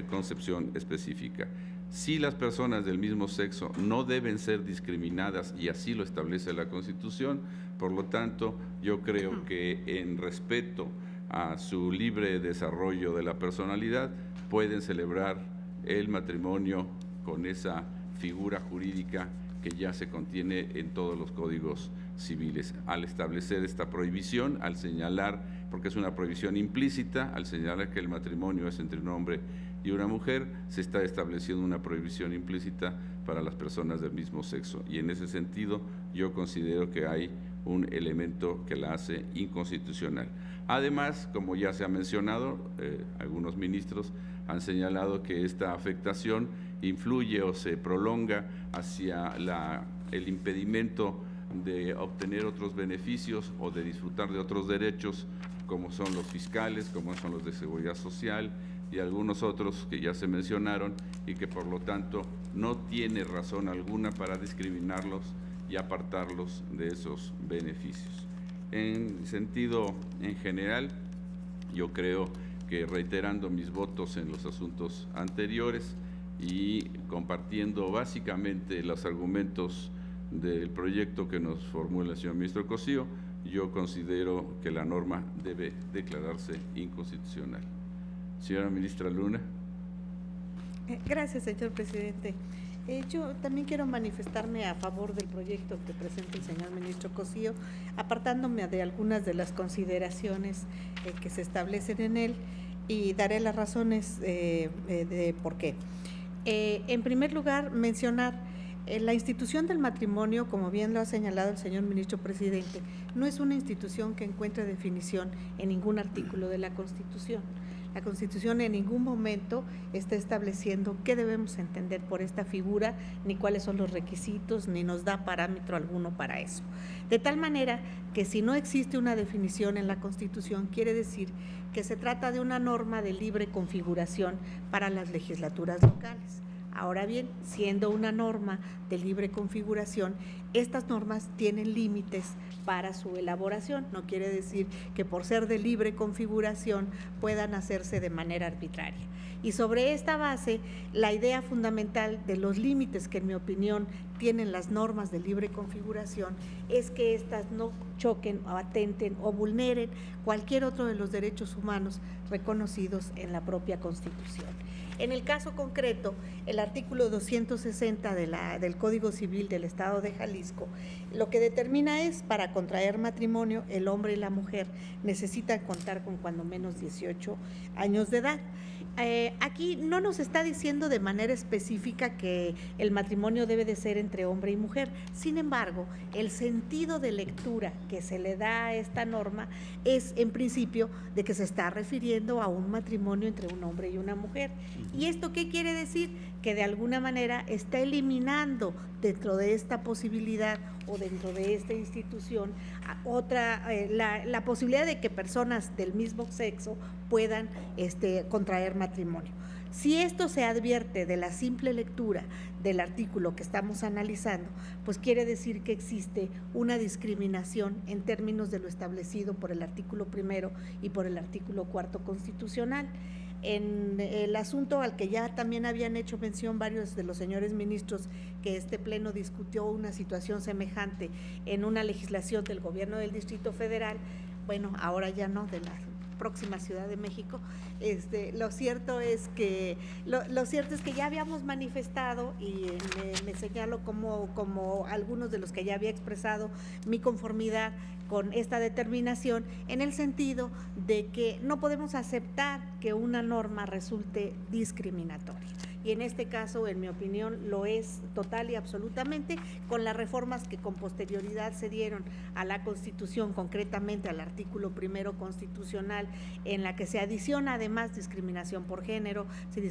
concepción específica. Si las personas del mismo sexo no deben ser discriminadas y así lo establece la Constitución, por lo tanto, yo creo que en respeto a su libre desarrollo de la personalidad, pueden celebrar el matrimonio con esa figura jurídica que ya se contiene en todos los códigos civiles. Al establecer esta prohibición, al señalar, porque es una prohibición implícita, al señalar que el matrimonio es entre un hombre y una mujer, se está estableciendo una prohibición implícita para las personas del mismo sexo. Y en ese sentido, yo considero que hay un elemento que la hace inconstitucional. Además, como ya se ha mencionado, algunos ministros han señalado que esta afectación influye o se prolonga hacia el impedimento de obtener otros beneficios o de disfrutar de otros derechos, como son los fiscales, como son los de seguridad social y algunos otros que ya se mencionaron y que por lo tanto no tiene razón alguna para discriminarlos y apartarlos de esos beneficios. En sentido en general, yo creo que reiterando mis votos en los asuntos anteriores y compartiendo básicamente los argumentos del proyecto que nos formula el señor ministro Cosío, yo considero que la norma debe declararse inconstitucional. Señora ministra Luna. Gracias, señor presidente. Yo también quiero manifestarme a favor del proyecto que presenta el señor ministro Cosío, apartándome de algunas de las consideraciones que se establecen en él, y daré las razones de por qué. En primer lugar, mencionar la institución del matrimonio, como bien lo ha señalado el señor ministro presidente, no es una institución que encuentre definición en ningún artículo de la Constitución. La Constitución en ningún momento está estableciendo qué debemos entender por esta figura, ni cuáles son los requisitos, ni nos da parámetro alguno para eso. De tal manera que si no existe una definición en la Constitución, quiere decir que se trata de una norma de libre configuración para las legislaturas locales. Ahora bien, siendo una norma de libre configuración, estas normas tienen límites para su elaboración. No quiere decir que por ser de libre configuración puedan hacerse de manera arbitraria. Y sobre esta base, la idea fundamental de los límites que en mi opinión tienen las normas de libre configuración es que éstas no choquen o atenten o vulneren cualquier otro de los derechos humanos reconocidos en la propia Constitución. En el caso concreto, el artículo 260 del Código Civil del Estado de Jalisco, lo que determina es, para contraer matrimonio, el hombre y la mujer necesitan contar con cuando menos 18 años de edad. Aquí no nos está diciendo de manera específica que el matrimonio debe de ser entre hombre y mujer. Sin embargo, el sentido de lectura que se le da a esta norma es, en principio, de que se está refiriendo a un matrimonio entre un hombre y una mujer. ¿Y esto qué quiere decir? Que de alguna manera está eliminando dentro de esta posibilidad o dentro de esta institución la posibilidad de que personas del mismo sexo puedan contraer matrimonio. Si esto se advierte de la simple lectura del artículo que estamos analizando, pues quiere decir que existe una discriminación en términos de lo establecido por el artículo 1 y por el artículo 4 constitucional. En el asunto al que ya también habían hecho mención varios de los señores ministros, que este pleno discutió una situación semejante en una legislación del gobierno del Distrito Federal, bueno, ahora ya no, de la próxima Ciudad de México. Lo cierto es que ya habíamos manifestado, y me señalo como algunos de los que ya había expresado mi conformidad con esta determinación, en el sentido de que no podemos aceptar que una norma resulte discriminatoria. Y en este caso, en mi opinión, lo es total y absolutamente, con las reformas que con posterioridad se dieron a la Constitución, concretamente al artículo 1 constitucional, en la que se adiciona además discriminación por género, se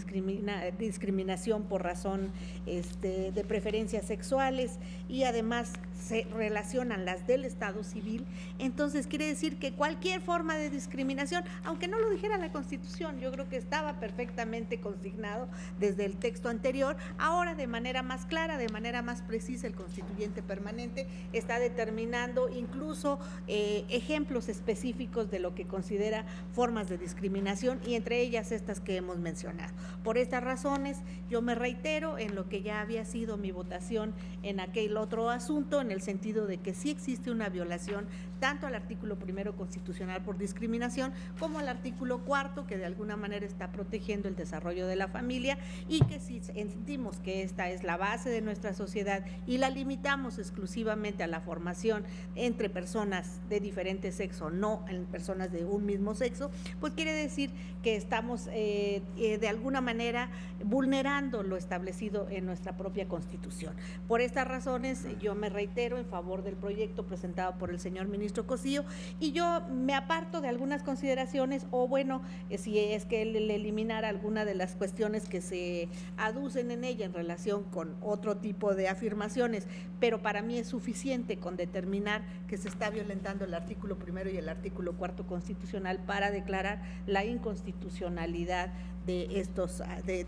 discriminación por razón de preferencias sexuales, y además se relacionan las del Estado civil. Entonces quiere decir que cualquier forma de discriminación, aunque no lo dijera la Constitución, yo creo que estaba perfectamente consignado desde el texto anterior, ahora de manera más clara, de manera más precisa, el constituyente permanente está determinando incluso ejemplos específicos de lo que considera formas de discriminación, y entre ellas estas que hemos mencionado. Por estas razones, yo me reitero en lo que ya había sido mi votación en aquel otro asunto, en el sentido de que sí existe una violación tanto al artículo 1 constitucional por discriminación, como al artículo 4, que de alguna manera está protegiendo el desarrollo de la familia, y que si sentimos que esta es la base de nuestra sociedad y la limitamos exclusivamente a la formación entre personas de diferente sexo, no en personas de un mismo sexo, pues quiere decir que estamos de alguna manera vulnerando lo establecido en nuestra propia Constitución. Por estas razones, yo me reitero en favor del proyecto presentado por el señor ministro Cosío, y yo me aparto de algunas consideraciones, o bueno, si es que él eliminara alguna de las cuestiones que se aducen en ella en relación con otro tipo de afirmaciones, pero para mí es suficiente con determinar que se está violentando el artículo 1 y el artículo 4 constitucional para declarar la inconstitucionalidad de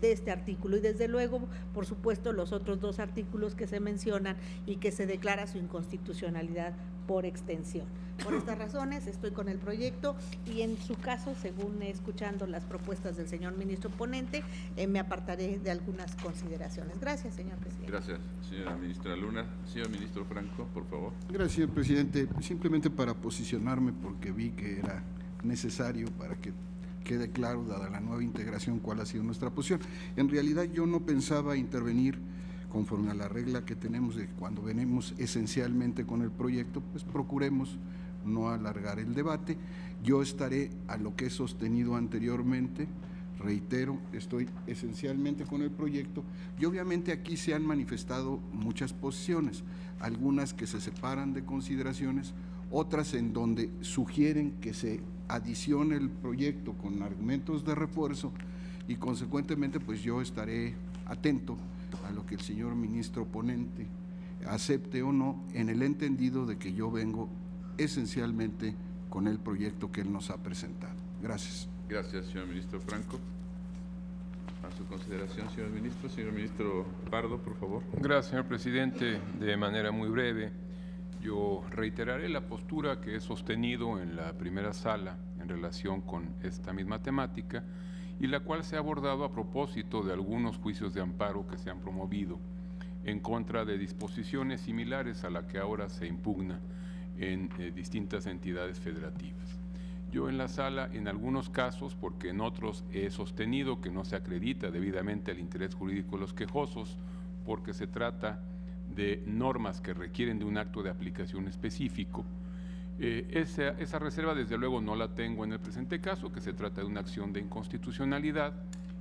este artículo, y desde luego, por supuesto, los otros dos artículos que se mencionan y que se declara su inconstitucionalidad por extensión. Por estas razones estoy con el proyecto y en su caso, según escuchando las propuestas del señor ministro ponente, me apartaré de algunas consideraciones. Gracias, señor presidente. Gracias, señora ministra Luna. Señor ministro Franco, por favor. Gracias, señor presidente. Simplemente para posicionarme, porque vi que era necesario para que quede claro, dada la nueva integración, cuál ha sido nuestra posición. En realidad yo no pensaba intervenir conforme a la regla que tenemos de que cuando venimos esencialmente con el proyecto, pues procuremos no alargar el debate. Yo estaré a lo que he sostenido anteriormente, reitero, estoy esencialmente con el proyecto y obviamente aquí se han manifestado muchas posiciones, algunas que se separan de consideraciones, otras en donde sugieren que se adicione el proyecto con argumentos de refuerzo y consecuentemente pues yo estaré atento a lo que el señor ministro ponente acepte o no, en el entendido de que yo vengo esencialmente con el proyecto que él nos ha presentado. Gracias. Gracias, señor ministro Franco. A su consideración, señor ministro. Señor ministro Pardo, por favor. Gracias, señor presidente. De manera muy breve, yo reiteraré la postura que he sostenido en la primera sala en relación con esta misma temática y la cual se ha abordado a propósito de algunos juicios de amparo que se han promovido en contra de disposiciones similares a la que ahora se impugna en distintas entidades federativas. Yo en la sala, en algunos casos, porque en otros he sostenido que no se acredita debidamente el interés jurídico de los quejosos, porque se trata de normas que requieren de un acto de aplicación específico. Esa reserva, desde luego, no la tengo en el presente caso, que se trata de una acción de inconstitucionalidad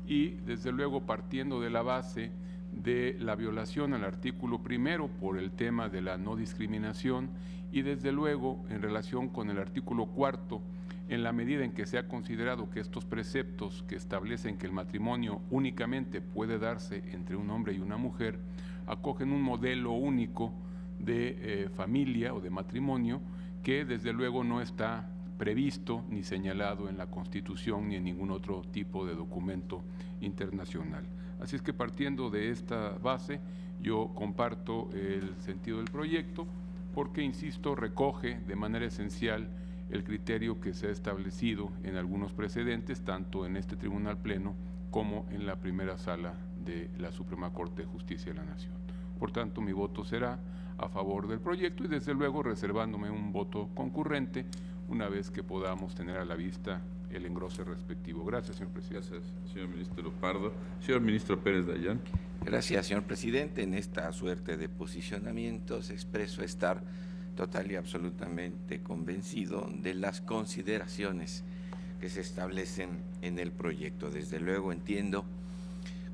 y, desde luego, partiendo de la base de la violación al artículo primero por el tema de la no discriminación y, desde luego, en relación con el artículo cuarto, en la medida en que se ha considerado que estos preceptos que establecen que el matrimonio únicamente puede darse entre un hombre y una mujer, acogen un modelo único de familia o de matrimonio que desde luego no está previsto ni señalado en la Constitución ni en ningún otro tipo de documento internacional. Así es que partiendo de esta base, yo comparto el sentido del proyecto porque, insisto, recoge de manera esencial el criterio que se ha establecido en algunos precedentes, tanto en este Tribunal Pleno como en la primera sala de la Suprema Corte de Justicia de la Nación. Por tanto, mi voto será a favor del proyecto y, desde luego, reservándome un voto concurrente una vez que podamos tener a la vista el engrose respectivo. Gracias, señor presidente. Gracias, señor ministro Pardo. Señor ministro Pérez Dayán. Gracias, señor presidente. En esta suerte de posicionamientos expreso estar total y absolutamente convencido de las consideraciones que se establecen en el proyecto. Desde luego entiendo,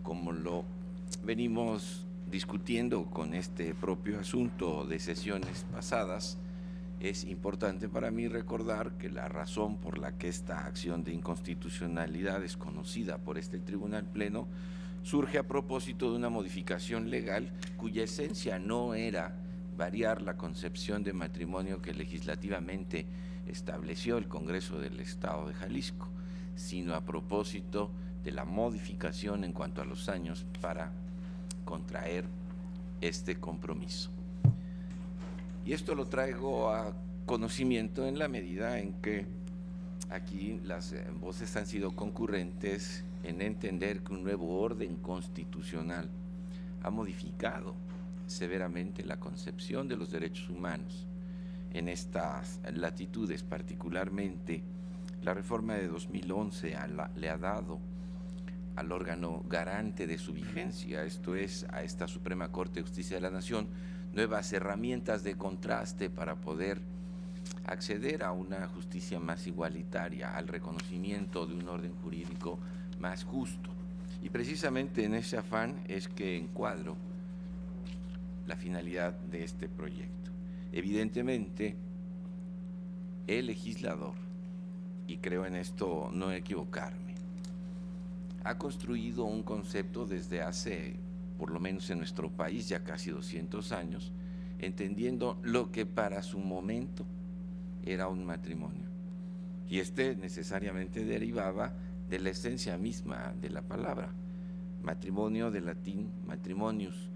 como lo venimos discutiendo con este propio asunto de sesiones pasadas, es importante para mí recordar que la razón por la que esta acción de inconstitucionalidad es conocida por este Tribunal Pleno surge a propósito de una modificación legal cuya esencia no era variar la concepción de matrimonio que legislativamente estableció el Congreso del Estado de Jalisco, sino a propósito de la modificación en cuanto a los años para contraer este compromiso. Y esto lo traigo a conocimiento en la medida en que aquí las voces han sido concurrentes en entender que un nuevo orden constitucional ha modificado severamente la concepción de los derechos humanos en estas latitudes. Particularmente, la reforma de 2011 le ha dado al órgano garante de su vigencia, esto es, a esta Suprema Corte de Justicia de la Nación, nuevas herramientas de contraste para poder acceder a una justicia más igualitaria, al reconocimiento de un orden jurídico más justo. Y precisamente en ese afán es que encuadro la finalidad de este proyecto. Evidentemente, el legislador, y creo en esto no equivocarme, ha construido un concepto desde hace, por lo menos en nuestro país, ya casi 200 años, entendiendo lo que para su momento era un matrimonio. Y este necesariamente derivaba de la esencia misma de la palabra. Matrimonio, del latín matrimonius,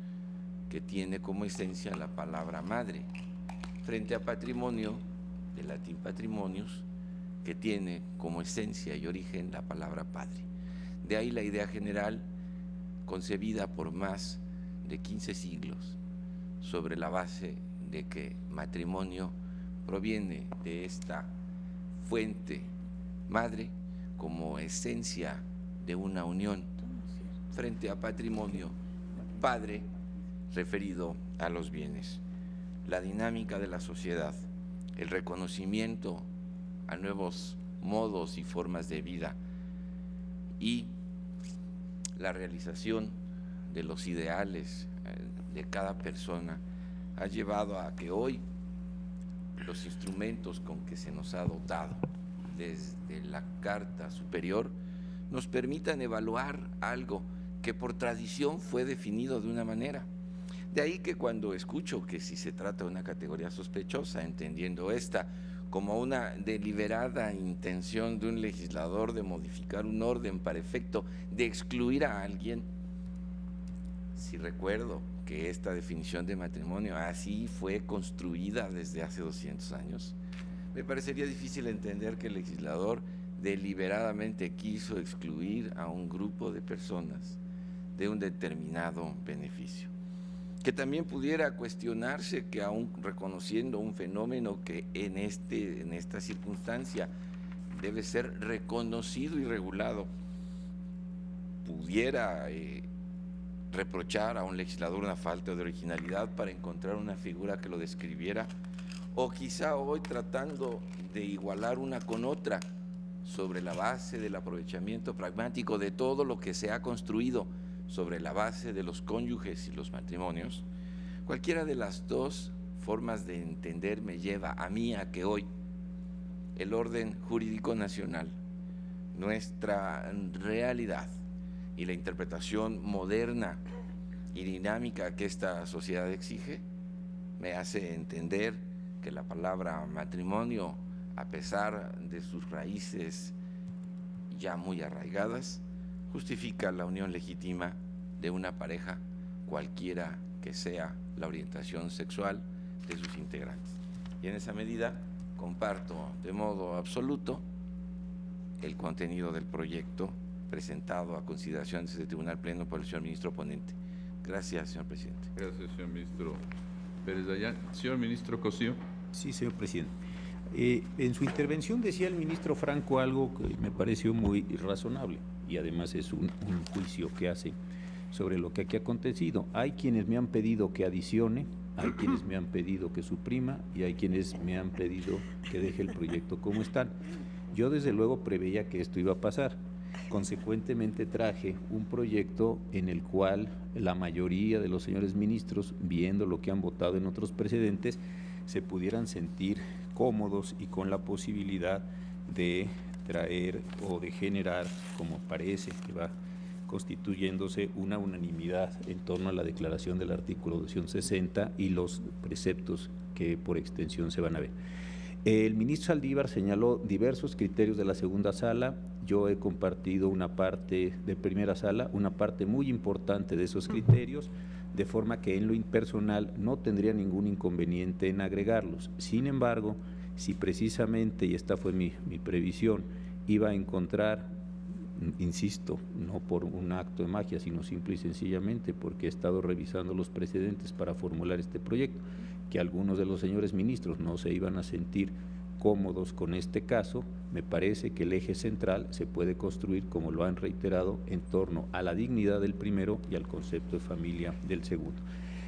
que tiene como esencia la palabra madre. frente a patrimonio, del latín patrimonius, que tiene como esencia y origen la palabra padre. De ahí la idea general, concebida por más de 15 siglos, sobre la base de que matrimonio proviene de esta fuente madre como esencia de una unión, frente a patrimonio padre referido a los bienes. La dinámica de la sociedad, el reconocimiento a nuevos modos y formas de vida y la realización de los ideales de cada persona ha llevado a que hoy los instrumentos con que se nos ha dotado desde la Carta Superior nos permitan evaluar algo que por tradición fue definido de una manera. De ahí que cuando escucho que si se trata de una categoría sospechosa, entendiendo esta como una deliberada intención de un legislador de modificar un orden para efecto de excluir a alguien, si recuerdo que esta definición de matrimonio así fue construida desde hace 200 años, me parecería difícil entender que el legislador deliberadamente quiso excluir a un grupo de personas de un determinado beneficio. Que también pudiera cuestionarse que aún reconociendo un fenómeno que en esta circunstancia debe ser reconocido y regulado, pudiera reprochar a un legislador una falta de originalidad para encontrar una figura que lo describiera, o quizá hoy tratando de igualar una con otra sobre la base del aprovechamiento pragmático de todo lo que se ha construido sobre la base de los cónyuges y los matrimonios, cualquiera de las dos formas de entender me lleva a mí a que hoy el orden jurídico nacional, nuestra realidad y la interpretación moderna y dinámica que esta sociedad exige, me hace entender que la palabra matrimonio, a pesar de sus raíces ya muy arraigadas, justifica la unión legítima de una pareja, cualquiera que sea la orientación sexual de sus integrantes. Y en esa medida comparto de modo absoluto el contenido del proyecto presentado a consideración de este Tribunal Pleno por el señor ministro ponente. Gracias, señor presidente. Gracias, señor ministro Pérez Dayán. Señor ministro Cosío. Sí, señor presidente. En su intervención decía el ministro Franco algo que me pareció muy razonable y además es un juicio que hace sobre lo que aquí ha acontecido. Hay quienes me han pedido que adicione, hay quienes me han pedido que suprima y hay quienes me han pedido que deje el proyecto como están. Yo desde luego preveía que esto iba a pasar. Consecuentemente traje un proyecto en el cual la mayoría de los señores ministros, viendo lo que han votado en otros precedentes, se pudieran sentir cómodos y con la posibilidad de traer o de generar, como parece que va constituyéndose, una unanimidad en torno a la declaración del artículo 260 y los preceptos que por extensión se van a ver. El ministro Saldívar señaló diversos criterios de la segunda sala. Yo he compartido una parte de primera sala, una parte muy importante de esos criterios, de forma que en lo impersonal no tendría ningún inconveniente en agregarlos. Sin embargo, si precisamente, y esta fue mi previsión, iba a encontrar, insisto, no por un acto de magia, sino simple y sencillamente porque he estado revisando los precedentes para formular este proyecto, que algunos de los señores ministros no se iban a sentir cómodos con este caso, me parece que el eje central se puede construir, como lo han reiterado, en torno a la dignidad del primero y al concepto de familia del segundo.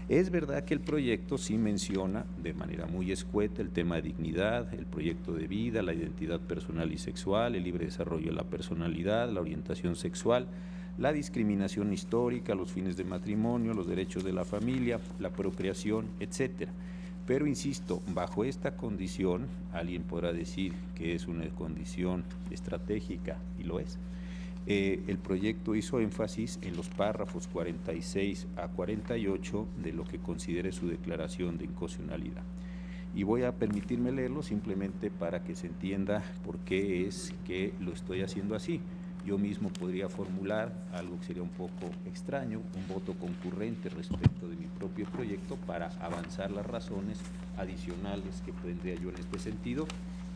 Es verdad que el proyecto sí menciona de manera muy escueta el tema de dignidad, el proyecto de vida, la identidad personal y sexual, el libre desarrollo de la personalidad, la orientación sexual, la discriminación histórica, los fines de matrimonio, los derechos de la familia, la procreación, etcétera. Pero insisto, bajo esta condición, alguien podrá decir que es una condición estratégica, y lo es. El proyecto hizo énfasis en los párrafos 46 a 48 de lo que considere su declaración de inconstitucionalidad. Y voy a permitirme leerlo simplemente para que se entienda por qué es que lo estoy haciendo así. yo mismo podría formular algo que sería un poco extraño, un voto concurrente respecto de mi propio proyecto para avanzar las razones adicionales que tendría yo en este sentido,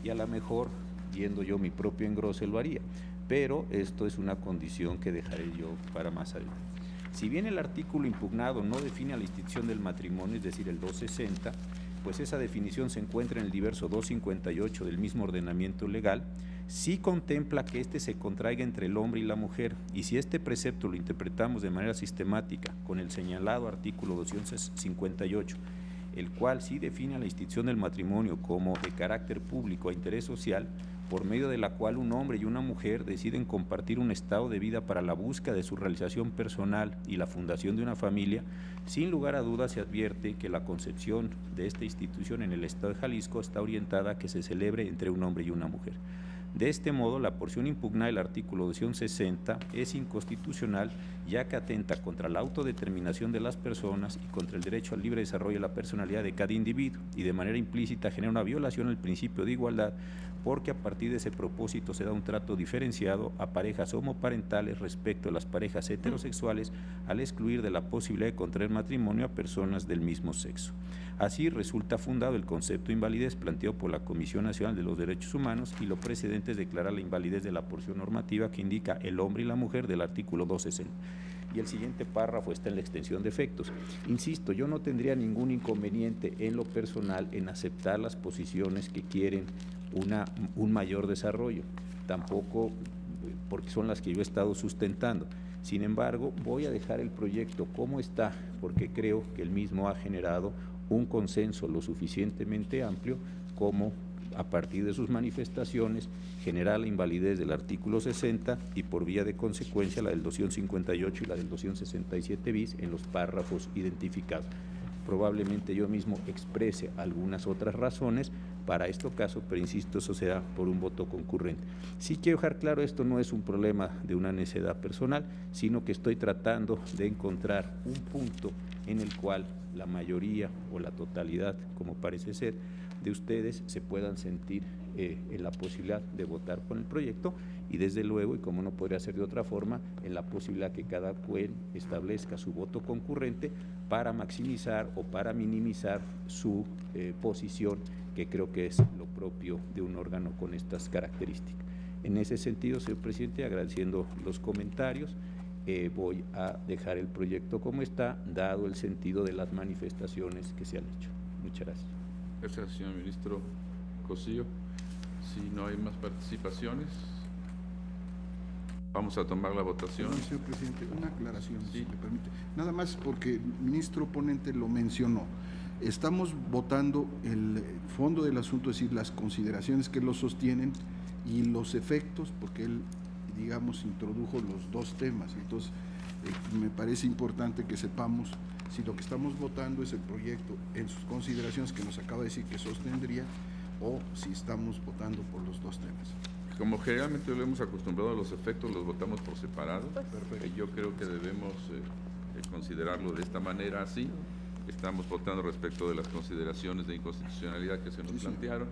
y a lo mejor, viendo yo mi propio engrose, lo haría. Pero esto es una condición que dejaré yo para más adelante. Si bien el artículo impugnado no define a la institución del matrimonio, es decir, el 260, pues esa definición se encuentra en el diverso 258 del mismo ordenamiento legal, sí contempla que éste se contraiga entre el hombre y la mujer, y si este precepto lo interpretamos de manera sistemática con el señalado artículo 258, el cual sí define a la institución del matrimonio como de carácter público a interés social, por medio de la cual un hombre y una mujer deciden compartir un estado de vida para la búsqueda de su realización personal y la fundación de una familia, sin lugar a dudas se advierte que la concepción de esta institución en el Estado de Jalisco está orientada a que se celebre entre un hombre y una mujer. De este modo, la porción impugnada del artículo 260 es inconstitucional, ya que atenta contra la autodeterminación de las personas y contra el derecho al libre desarrollo de la personalidad de cada individuo, y de manera implícita genera una violación al principio de igualdad, porque a partir de ese propósito se da un trato diferenciado a parejas homoparentales respecto a las parejas heterosexuales, al excluir de la posibilidad de contraer matrimonio a personas del mismo sexo. Así resulta fundado el concepto de invalidez planteado por la Comisión Nacional de los Derechos Humanos, y lo precedente es declarar la invalidez de la porción normativa que indica el hombre y la mujer del artículo 260. Y el siguiente párrafo está en la extensión de efectos. Insisto, yo no tendría ningún inconveniente en lo personal en aceptar las posiciones que quieren un mayor desarrollo, tampoco porque son las que yo he estado sustentando. Sin embargo, voy a dejar el proyecto como está, porque creo que el mismo ha generado un consenso lo suficientemente amplio como, a partir de sus manifestaciones, generar la invalidez del artículo 60 y por vía de consecuencia la del 258 y la del 267 bis en los párrafos identificados. Probablemente yo mismo exprese algunas otras razones para este caso, pero insisto, eso será por un voto concurrente. Sí quiero dejar claro, esto no es un problema de una necedad personal, sino que estoy tratando de encontrar un punto en el cual la mayoría o la totalidad, como parece ser, de ustedes se puedan sentir en la posibilidad de votar con el proyecto, y desde luego, y como no podría ser de otra forma, en la posibilidad que cada cual establezca su voto concurrente para maximizar o para minimizar su posición, que creo que es lo propio de un órgano con estas características. En ese sentido, señor presidente, agradeciendo los comentarios, voy a dejar el proyecto como está, dado el sentido de las manifestaciones que se han hecho. Muchas gracias. Gracias, señor ministro Cosío. Si no hay más participaciones, vamos a tomar la votación. Perdón, señor presidente, una aclaración, sí, si me permite. Nada más porque el ministro ponente lo mencionó. Estamos votando el fondo del asunto, es decir, las consideraciones que lo sostienen y los efectos, porque él, digamos, introdujo los dos temas. Entonces, me parece importante que sepamos si lo que estamos votando es el proyecto en sus consideraciones que nos acaba de decir que sostendría, o si estamos votando por los dos temas. Como generalmente lo hemos acostumbrado a los efectos, los votamos por separado. Yo creo que debemos considerarlo de esta manera así. Estamos votando respecto de las consideraciones de inconstitucionalidad que se nos plantearon,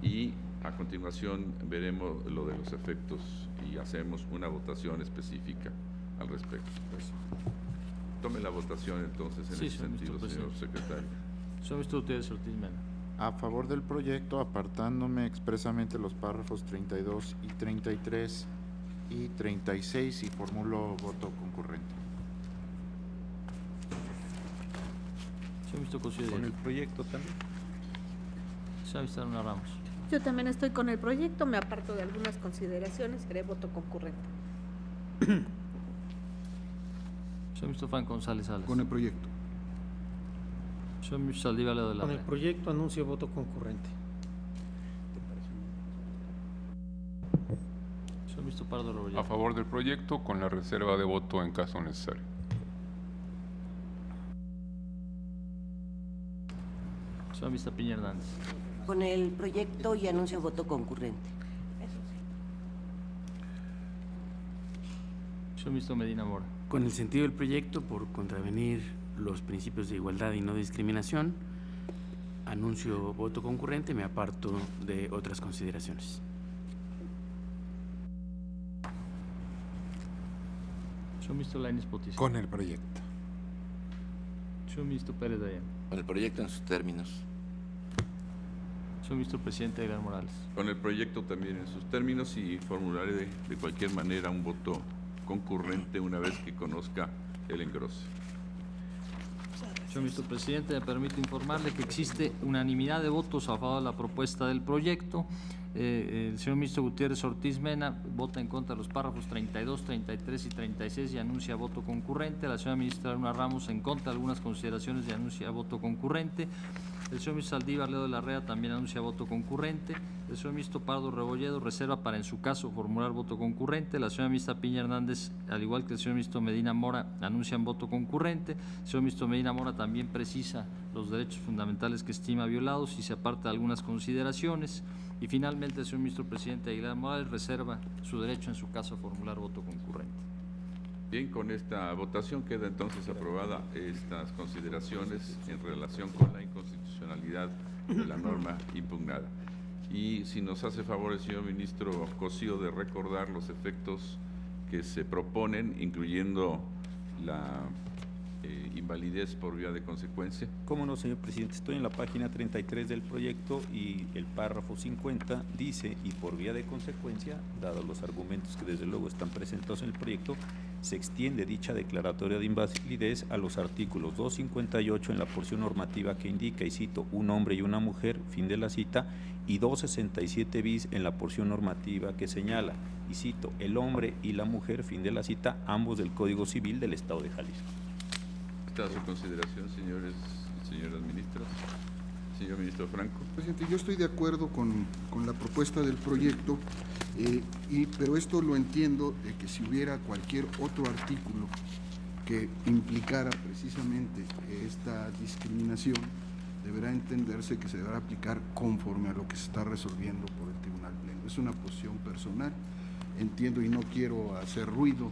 y a continuación veremos lo de los efectos y hacemos una votación específica al respecto. Tome la votación entonces en ese sentido, señor secretario. Señor ministro Gutiérrez Ortiz Mena. A favor del proyecto, apartándome expresamente los párrafos 32 y 33 y 36, y formulo voto concurrente. Señor ministro Cosío. ¿Con el proyecto también? Señor ministro Luna Ramos. Yo también estoy con el proyecto, me aparto de algunas consideraciones, haré voto concurrente. Señor ministro Franco González Salas. Con el proyecto. Señor ministro Saldívar Ledo de la Con el Rea. proyecto anuncio voto concurrente. Señor ministro Pardo Rebolledo. A favor del proyecto, con la reserva de voto en caso necesario. Señor ministro Piña Hernández. Con el proyecto y anuncio voto concurrente. Señor ministro Medina Mora. Con el sentido del proyecto, por contravenir los principios de igualdad y no discriminación, anuncio voto concurrente, me aparto de otras consideraciones. Señor ministro Lainez Potisek. Con el proyecto. Señor ministro Pérez Dayan. Con el proyecto en sus términos. Señor ministro presidente Aguilar Morales. Con el proyecto también en sus términos y formularé de cualquier manera un voto concurrente una vez que conozca el engrose. Señor ministro presidente, me permito informarle que existe unanimidad de votos a favor de la propuesta del proyecto. El señor ministro Gutiérrez Ortiz Mena vota en contra de los párrafos 32, 33 y 36 y anuncia voto concurrente. La señora ministra Luna Ramos en contra de algunas consideraciones y anuncia voto concurrente. El señor ministro Saldívar Ledo de la Rea también anuncia voto concurrente. El señor ministro Pardo Rebolledo reserva para, en su caso, formular voto concurrente. La señora ministra Piña Hernández, al igual que el señor ministro Medina Mora, anuncian voto concurrente. El señor ministro Medina Mora también precisa los derechos fundamentales que estima violados y se aparta de algunas consideraciones. Y finalmente el señor ministro presidente Aguilar Morales reserva su derecho, en su caso, a formular voto concurrente. Bien, con esta votación queda entonces aprobada estas consideraciones en relación con la inconstitucionalidad de la norma impugnada. Y si nos hace favor el señor ministro Cosío de recordar los efectos que se proponen, incluyendo la invalidez por vía de consecuencia. Cómo no, señor presidente, estoy en la página 33 del proyecto y el párrafo 50 dice, y por vía de consecuencia, dados los argumentos que desde luego están presentados en el proyecto, se extiende dicha declaratoria de invalidez a los artículos 258 en la porción normativa que indica, y cito, un hombre y una mujer, fin de la cita, y 267 bis en la porción normativa que señala, y cito, el hombre y la mujer, fin de la cita, ambos del Código Civil del Estado de Jalisco. Está a su consideración, señores y señoras ministras. Señor ministro Franco. Presidente, yo estoy de acuerdo con la propuesta del proyecto, pero esto lo entiendo de que si hubiera cualquier otro artículo que implicara precisamente esta discriminación, deberá entenderse que se deberá aplicar conforme a lo que se está resolviendo por el Tribunal Pleno. Es una posición personal, entiendo y no quiero hacer ruido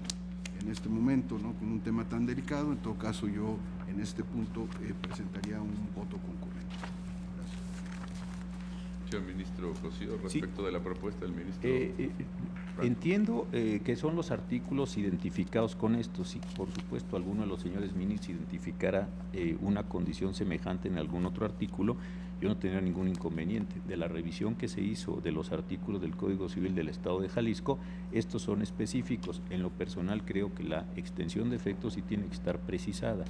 en este momento, ¿no?, con un tema tan delicado. En todo caso, yo en este punto presentaría un voto concurrente. Gracias. Señor ministro Cosío, respecto de la propuesta del ministro. Entiendo que son los artículos identificados con estos. Si por supuesto alguno de los señores ministros identificara una condición semejante en algún otro artículo, yo no tendría ningún inconveniente. De la revisión que se hizo de los artículos del Código Civil del Estado de Jalisco, estos son específicos. En lo personal creo que la extensión de efectos sí tiene que estar precisada.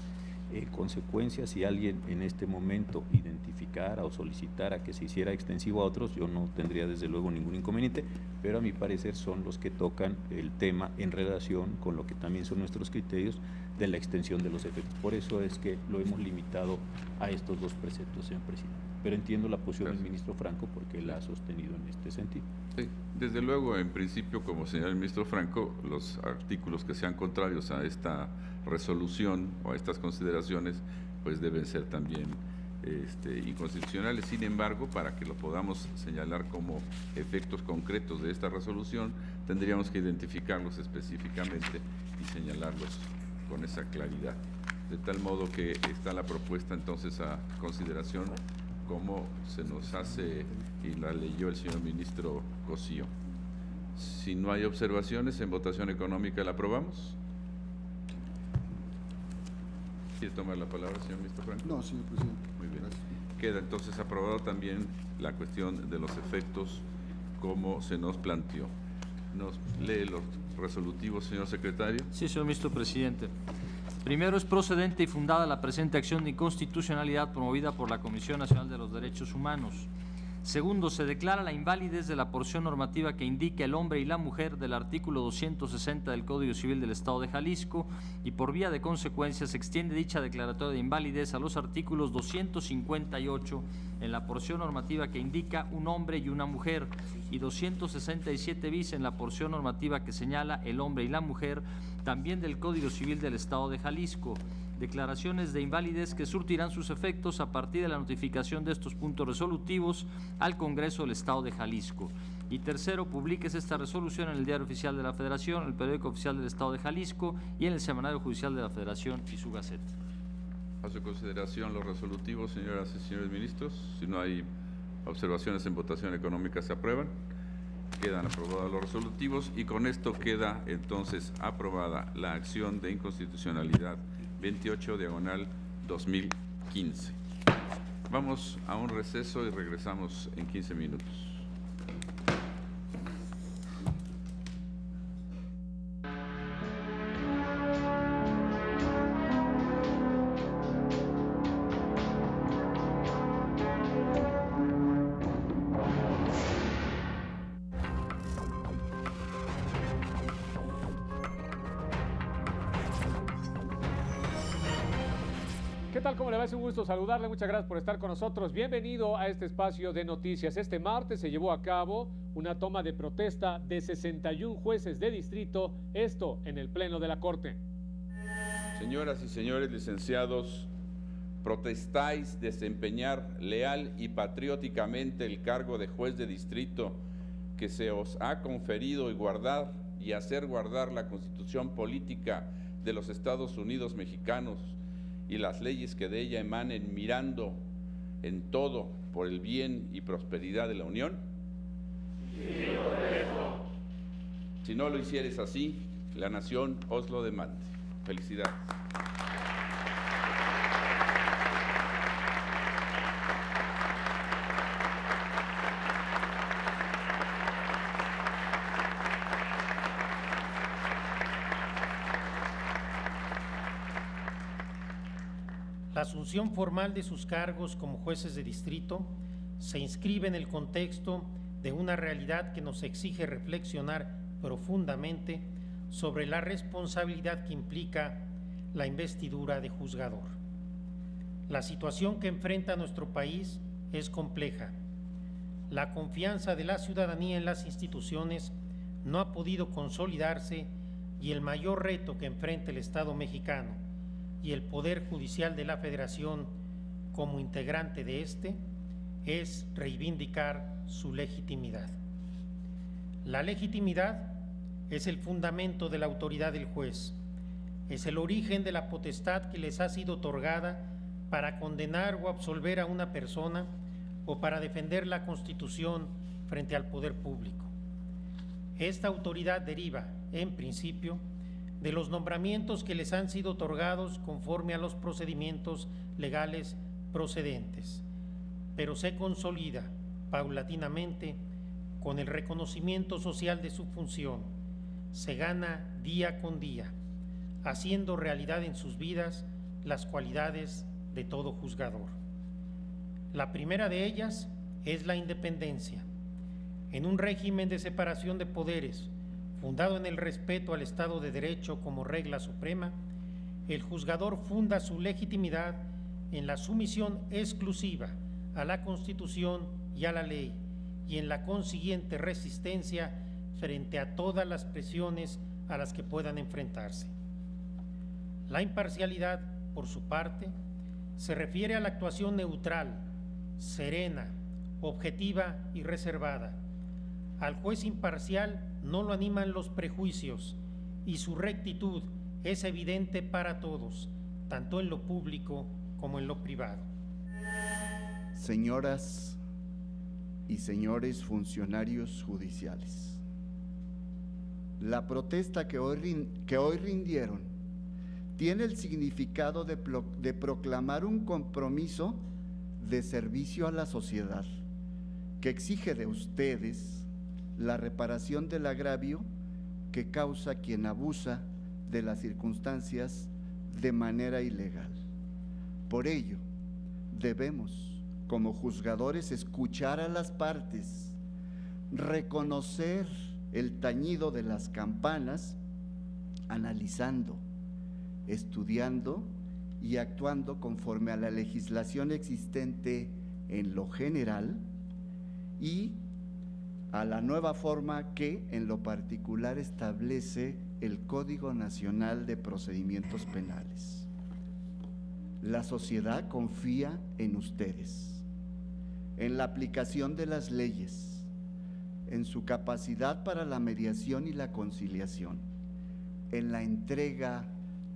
Consecuencias, si alguien en este momento identificara o solicitara que se hiciera extensivo a otros, yo no tendría desde luego ningún inconveniente, pero a mi parecer son los que tocan el tema en relación con lo que también son nuestros criterios de la extensión de los efectos. Por eso es que lo hemos limitado a estos dos preceptos, señor presidente. Pero entiendo la posición del ministro Franco porque la ha sostenido en este sentido. Sí, desde luego, en principio, como señala el ministro Franco, los artículos que sean contrarios a esta resolución o a estas consideraciones, pues deben ser también inconstitucionales. Sin embargo, para que lo podamos señalar como efectos concretos de esta resolución, tendríamos que identificarlos específicamente y señalarlos con esa claridad. De tal modo que está la propuesta entonces a consideración como se nos hace y la leyó el señor ministro Cosío. Si no hay observaciones, en votación económica la aprobamos. ¿Quiere tomar la palabra, señor ministro Franco? No, señor presidente. Muy bien. Gracias. Queda entonces aprobado también la cuestión de los efectos como se nos planteó. ¿Nos lee los resolutivos, señor secretario? Sí, señor ministro presidente. Primero, es procedente y fundada la presente acción de inconstitucionalidad promovida por la Comisión Nacional de los Derechos Humanos. Segundo, se declara la invalidez de la porción normativa que indica el hombre y la mujer del artículo 260 del Código Civil del Estado de Jalisco y por vía de consecuencia se extiende dicha declaratoria de invalidez a los artículos 258 en la porción normativa que indica un hombre y una mujer y 267 bis en la porción normativa que señala el hombre y la mujer también del Código Civil del Estado de Jalisco. Declaraciones de invalidez que surtirán sus efectos a partir de la notificación de estos puntos resolutivos al Congreso del Estado de Jalisco. Y tercero, publíquese esta resolución en el Diario Oficial de la Federación, en el Periódico Oficial del Estado de Jalisco y en el Semanario Judicial de la Federación y su Gaceta. A su consideración los resolutivos, señoras y señores ministros. Si no hay observaciones en votación económica, se aprueban. Quedan aprobados los resolutivos y con esto queda entonces aprobada la acción de inconstitucionalidad 28/2015. Vamos a un receso y regresamos en 15 minutos. ¿Qué tal? ¿Cómo le va? Es un gusto saludarle. Muchas gracias por estar con nosotros. Bienvenido a este espacio de noticias. Este martes se llevó a cabo una toma de protesta de 61 jueces de distrito, esto en el Pleno de la Corte. Señoras y señores licenciados, protestáis desempeñar leal y patrióticamente el cargo de juez de distrito que se os ha conferido y hacer guardar la Constitución política de los Estados Unidos mexicanos y las leyes que de ella emanen, mirando en todo por el bien y prosperidad de la Unión? Sí, correcto. Si no lo hicieres así, la nación os lo demande. Felicidades. La asunción formal de sus cargos como jueces de distrito se inscribe en el contexto de una realidad que nos exige reflexionar profundamente sobre la responsabilidad que implica la investidura de juzgador. La situación que enfrenta nuestro país es compleja. La confianza de la ciudadanía en las instituciones no ha podido consolidarse y el mayor reto que enfrenta el Estado mexicano y el Poder Judicial de la Federación como integrante de este es reivindicar su legitimidad. La legitimidad es el fundamento de la autoridad del juez, es el origen de la potestad que les ha sido otorgada para condenar o absolver a una persona o para defender la Constitución frente al poder público. Esta autoridad deriva, en principio, de los nombramientos que les han sido otorgados conforme a los procedimientos legales procedentes, pero se consolida paulatinamente con el reconocimiento social de su función, se gana día con día, haciendo realidad en sus vidas las cualidades de todo juzgador. La primera de ellas es la independencia. En un régimen de separación de poderes, fundado en el respeto al Estado de Derecho como regla suprema, el juzgador funda su legitimidad en la sumisión exclusiva a la Constitución y a la ley, y en la consiguiente resistencia frente a todas las presiones a las que puedan enfrentarse. La imparcialidad, por su parte, se refiere a la actuación neutral, serena, objetiva y reservada. Al juez imparcial no lo animan los prejuicios y su rectitud es evidente para todos, tanto en lo público como en lo privado. Señoras y señores funcionarios judiciales, la protesta que hoy rindieron tiene el significado de proclamar un compromiso de servicio a la sociedad que exige de ustedes la reparación del agravio que causa quien abusa de las circunstancias de manera ilegal. Por ello, debemos, como juzgadores, escuchar a las partes, reconocer el tañido de las campanas, analizando, estudiando y actuando conforme a la legislación existente en lo general y a la nueva forma que en lo particular establece el Código Nacional de Procedimientos Penales. La sociedad confía en ustedes, en la aplicación de las leyes, en su capacidad para la mediación y la conciliación, en la entrega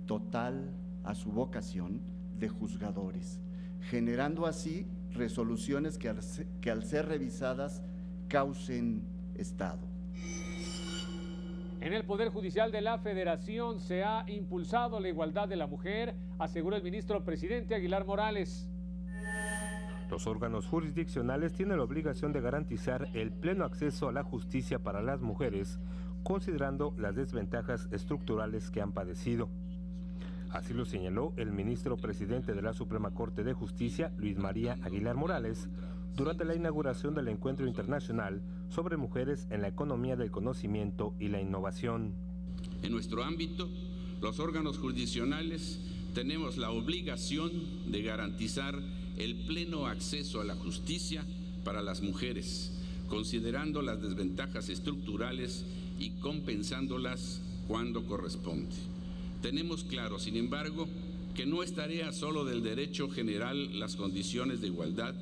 total a su vocación de juzgadores, generando así resoluciones que al ser revisadas causen estado. En el Poder Judicial de la Federación se ha impulsado la igualdad de la mujer, aseguró el ministro presidente Aguilar Morales. Los órganos jurisdiccionales tienen la obligación de garantizar el pleno acceso a la justicia para las mujeres, considerando las desventajas estructurales que han padecido. Así lo señaló el ministro presidente de la Suprema Corte de Justicia, Luis María Aguilar Morales, durante la inauguración del Encuentro Internacional sobre Mujeres en la Economía del Conocimiento y la Innovación. En nuestro ámbito, los órganos jurisdiccionales tenemos la obligación de garantizar el pleno acceso a la justicia para las mujeres, considerando las desventajas estructurales y compensándolas cuando corresponde. Tenemos claro, sin embargo, que no es tarea solo del derecho general las condiciones de igualdad,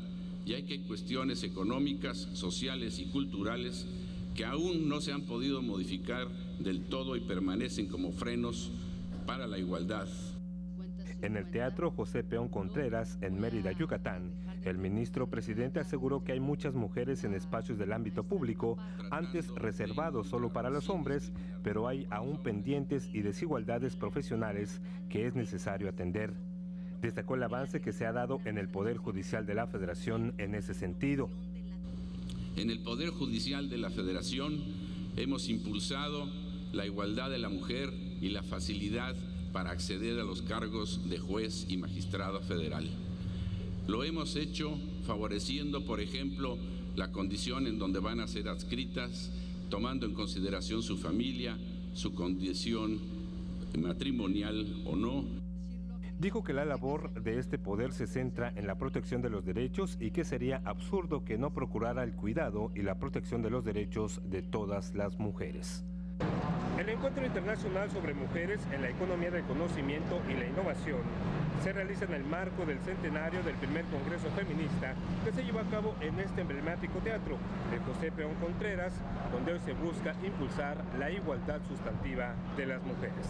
ya que hay cuestiones económicas, sociales y culturales que aún no se han podido modificar del todo y permanecen como frenos para la igualdad. En el Teatro José Peón Contreras, en Mérida, Yucatán, el ministro presidente aseguró que hay muchas mujeres en espacios del ámbito público, antes reservados solo para los hombres, pero hay aún pendientes y desigualdades profesionales que es necesario atender. Destacó el avance que se ha dado en el Poder Judicial de la Federación en ese sentido. En el Poder Judicial de la Federación hemos impulsado la igualdad de la mujer y la facilidad para acceder a los cargos de juez y magistrado federal. Lo hemos hecho favoreciendo, por ejemplo, la condición en donde van a ser adscritas, tomando en consideración su familia, su condición matrimonial o no. Dijo que la labor de este poder se centra en la protección de los derechos y que sería absurdo que no procurara el cuidado y la protección de los derechos de todas las mujeres. El Encuentro Internacional sobre Mujeres en la Economía del Conocimiento y la Innovación se realiza en el marco del centenario del primer Congreso Feminista que se llevó a cabo en este emblemático teatro de José Peón Contreras, donde hoy se busca impulsar la igualdad sustantiva de las mujeres.